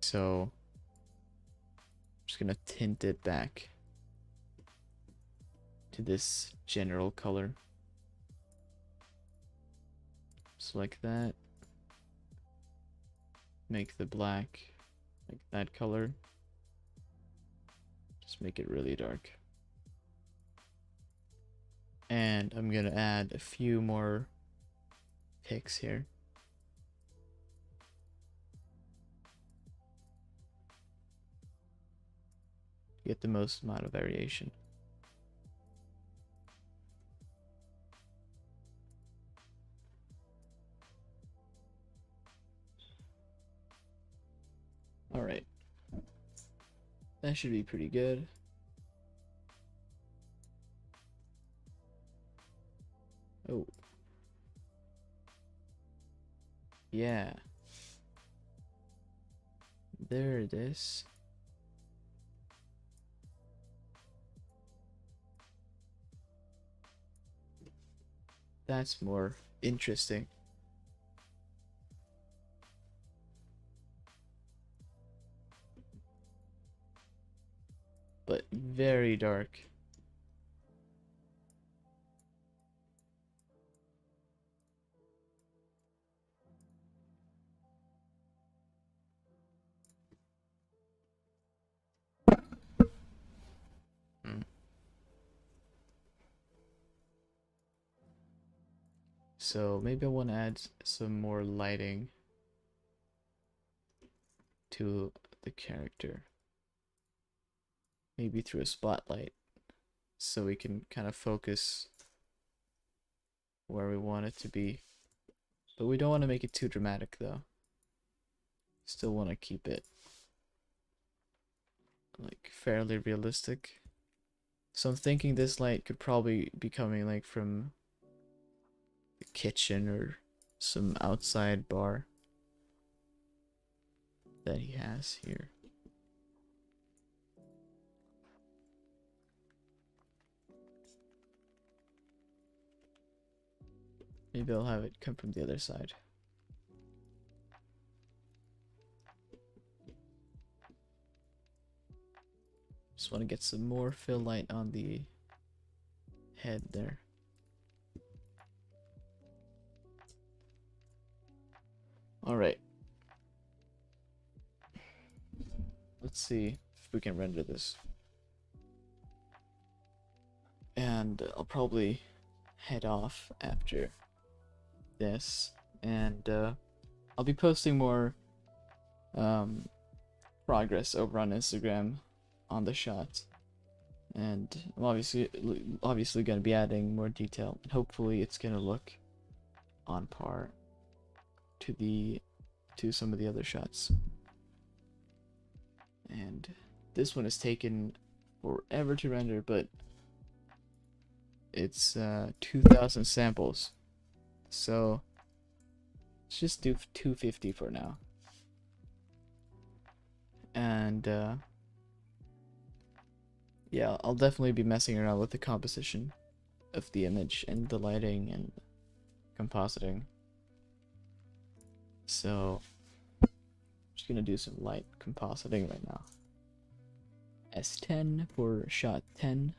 So I'm just gonna tint it back to this general color. Just like that. Make the black like that color. Just make it really dark. And I'm gonna add a few more picks here. To get the most amount of variation. Alright. That should be pretty good. Oh. Yeah. There it is. That's more interesting. But very dark. So maybe I want to add some more lighting to the character. Maybe through a spotlight, so we can kind of focus where we want it to be. But we don't want to make it too dramatic though. Still want to keep it like fairly realistic. So I'm thinking this light could probably be coming like from the kitchen or some outside bar that he has here. Maybe I'll have it come from the other side. Just want to get some more fill light on the head there. Alright. Let's see if we can render this. And I'll probably head off after this, and I'll be posting more progress over on Instagram on the shot, and I'm obviously going to be adding more detail, and hopefully it's going to look on par to some of the other shots. And this one is taken forever to render, but it's 2,000 samples. So let's just do 250 for now. And Yeah, I'll definitely be messing around with the composition of the image and the lighting and compositing. So, I'm just gonna do some light compositing right now. S10 for shot 10.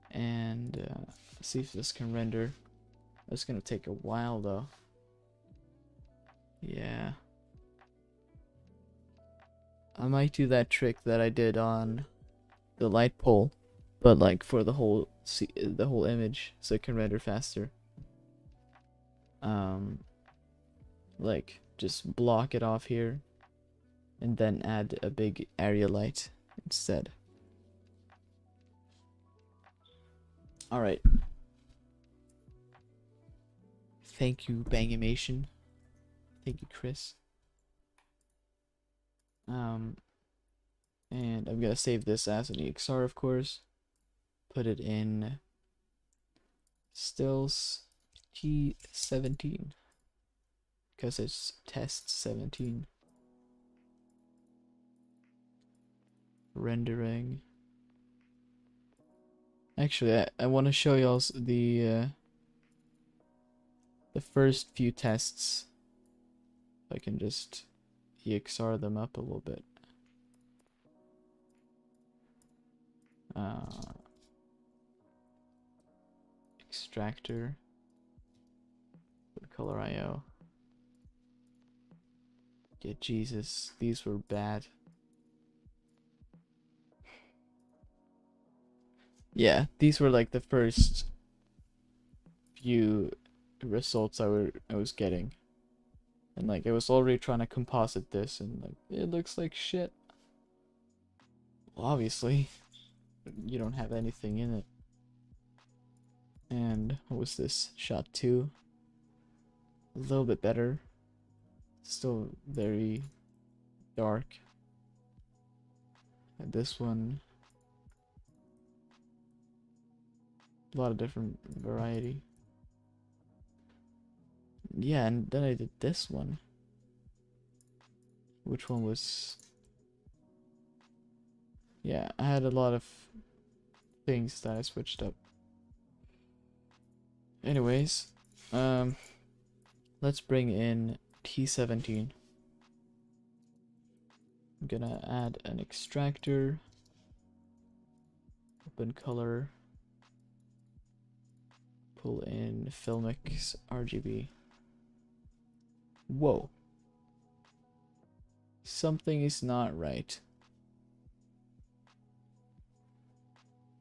And see if this can render. It's gonna take a while though. Yeah. I might do that trick that I did on the light pole, but like for the whole image, so it can render faster. Like just block it off here, and then add a big area light instead. All right. Thank you, Bangimation. Thank you, Chris. And I'm gonna save this as an EXR, of course. Put it in stills T17 because it's test 17. Rendering. Actually, I want to show y'all the first few tests. If I can just EXR them up a little bit. Extractor with color IO. Yeah, Jesus, these were bad. Yeah, these were like the first few results I was getting. And like I was already trying to composite this and like it looks like shit. Well, obviously you don't have anything in it. And what was this? Shot 2. A little bit better. Still very dark. And this one, a lot of different variety. Yeah, and then I did this one. Which one was... Yeah, I had a lot of things that I switched up. Anyways, let's bring in T17. I'm gonna add an extractor, open color, pull in Filmix RGB. Whoa. Something is not right.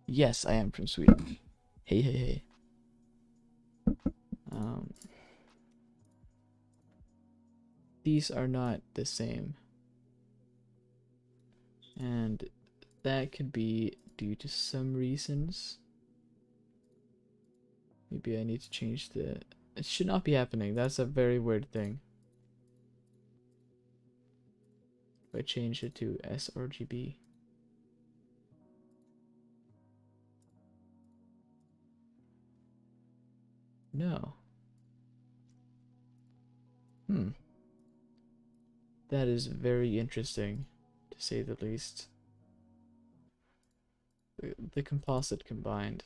Yes, I am from Sweden. Hey, hey, hey. These are not the same. And that could be due to some reasons. Maybe I need to change the... It should not be happening. That's a very weird thing. If I change it to sRGB. No. That is very interesting, to say the least. The composite combined.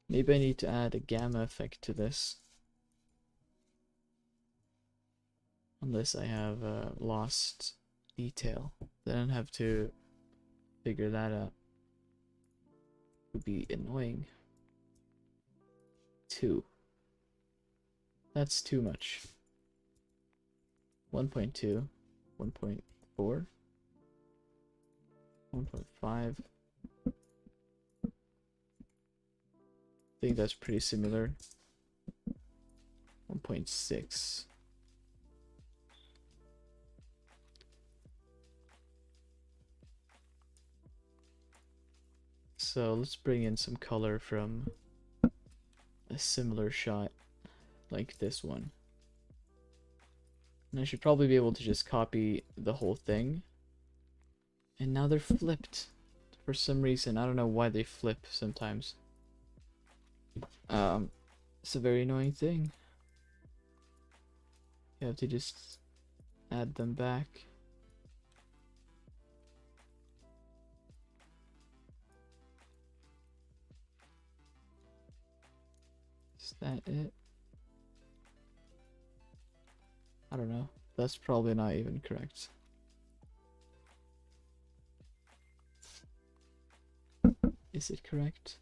Maybe I need to add a gamma effect to this. Unless I have lost detail. Then I'd have to figure that out. It would be annoying. 2. That's too much. 1.2, 1.4, 1.5. I think that's pretty similar. 1.6. So let's bring in some color from a similar shot like this one. And I should probably be able to just copy the whole thing. And now they're flipped. For some reason, I don't know why they flip sometimes. It's a very annoying thing. You have to just add them back. Is that it? I don't know. That's probably not even correct. Is it correct?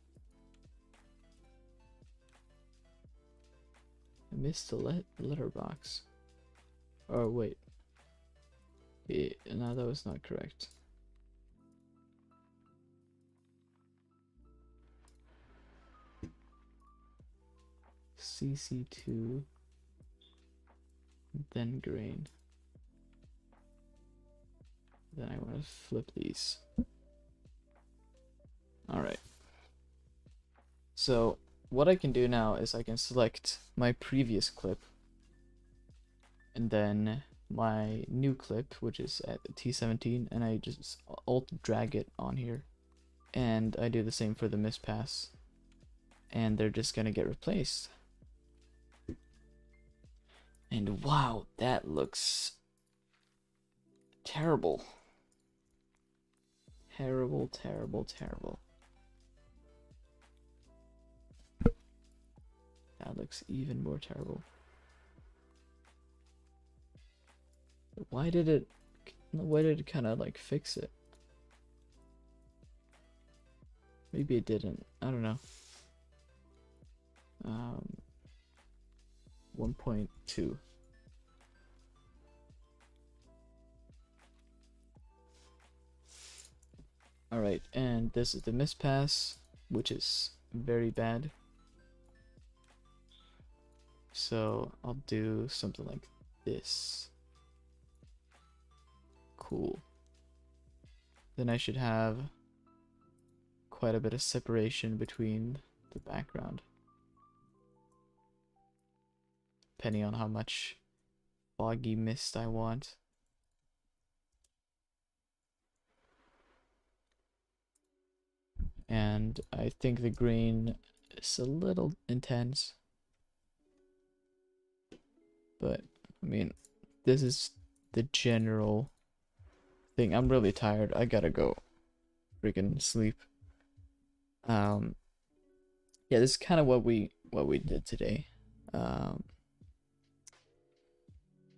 I missed the letterbox. Oh wait. Yeah, no, that was not correct. CC2, then grain. Then I want to flip these. Alright. So what I can do now is I can select my previous clip and then my new clip, which is at T17, and I just alt drag it on here. And I do the same for the mispass. And they're just gonna get replaced. And wow, that looks terrible. Terrible, terrible, terrible. That looks even more terrible. Why did it kind of like fix it? Maybe it didn't. I don't know. 1.2. Alright, and this is the mispass, which is very bad. So I'll do something like this. Cool. Then I should have quite a bit of separation between the background, depending on how much foggy mist I want. And I think the green is a little intense, but I mean, this is the general thing. I'm really tired. I gotta go freaking sleep. Yeah, this is kind of what we did today.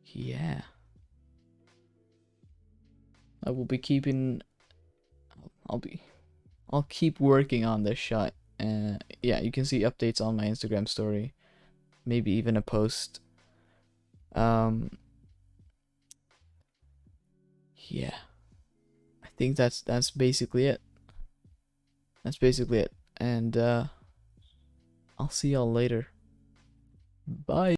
Yeah, I will be keeping. I'll keep working on this shot. Yeah, you can see updates on my Instagram story, maybe even a post. Yeah, I think that's basically it. That's basically it, and I'll see y'all later. Bye.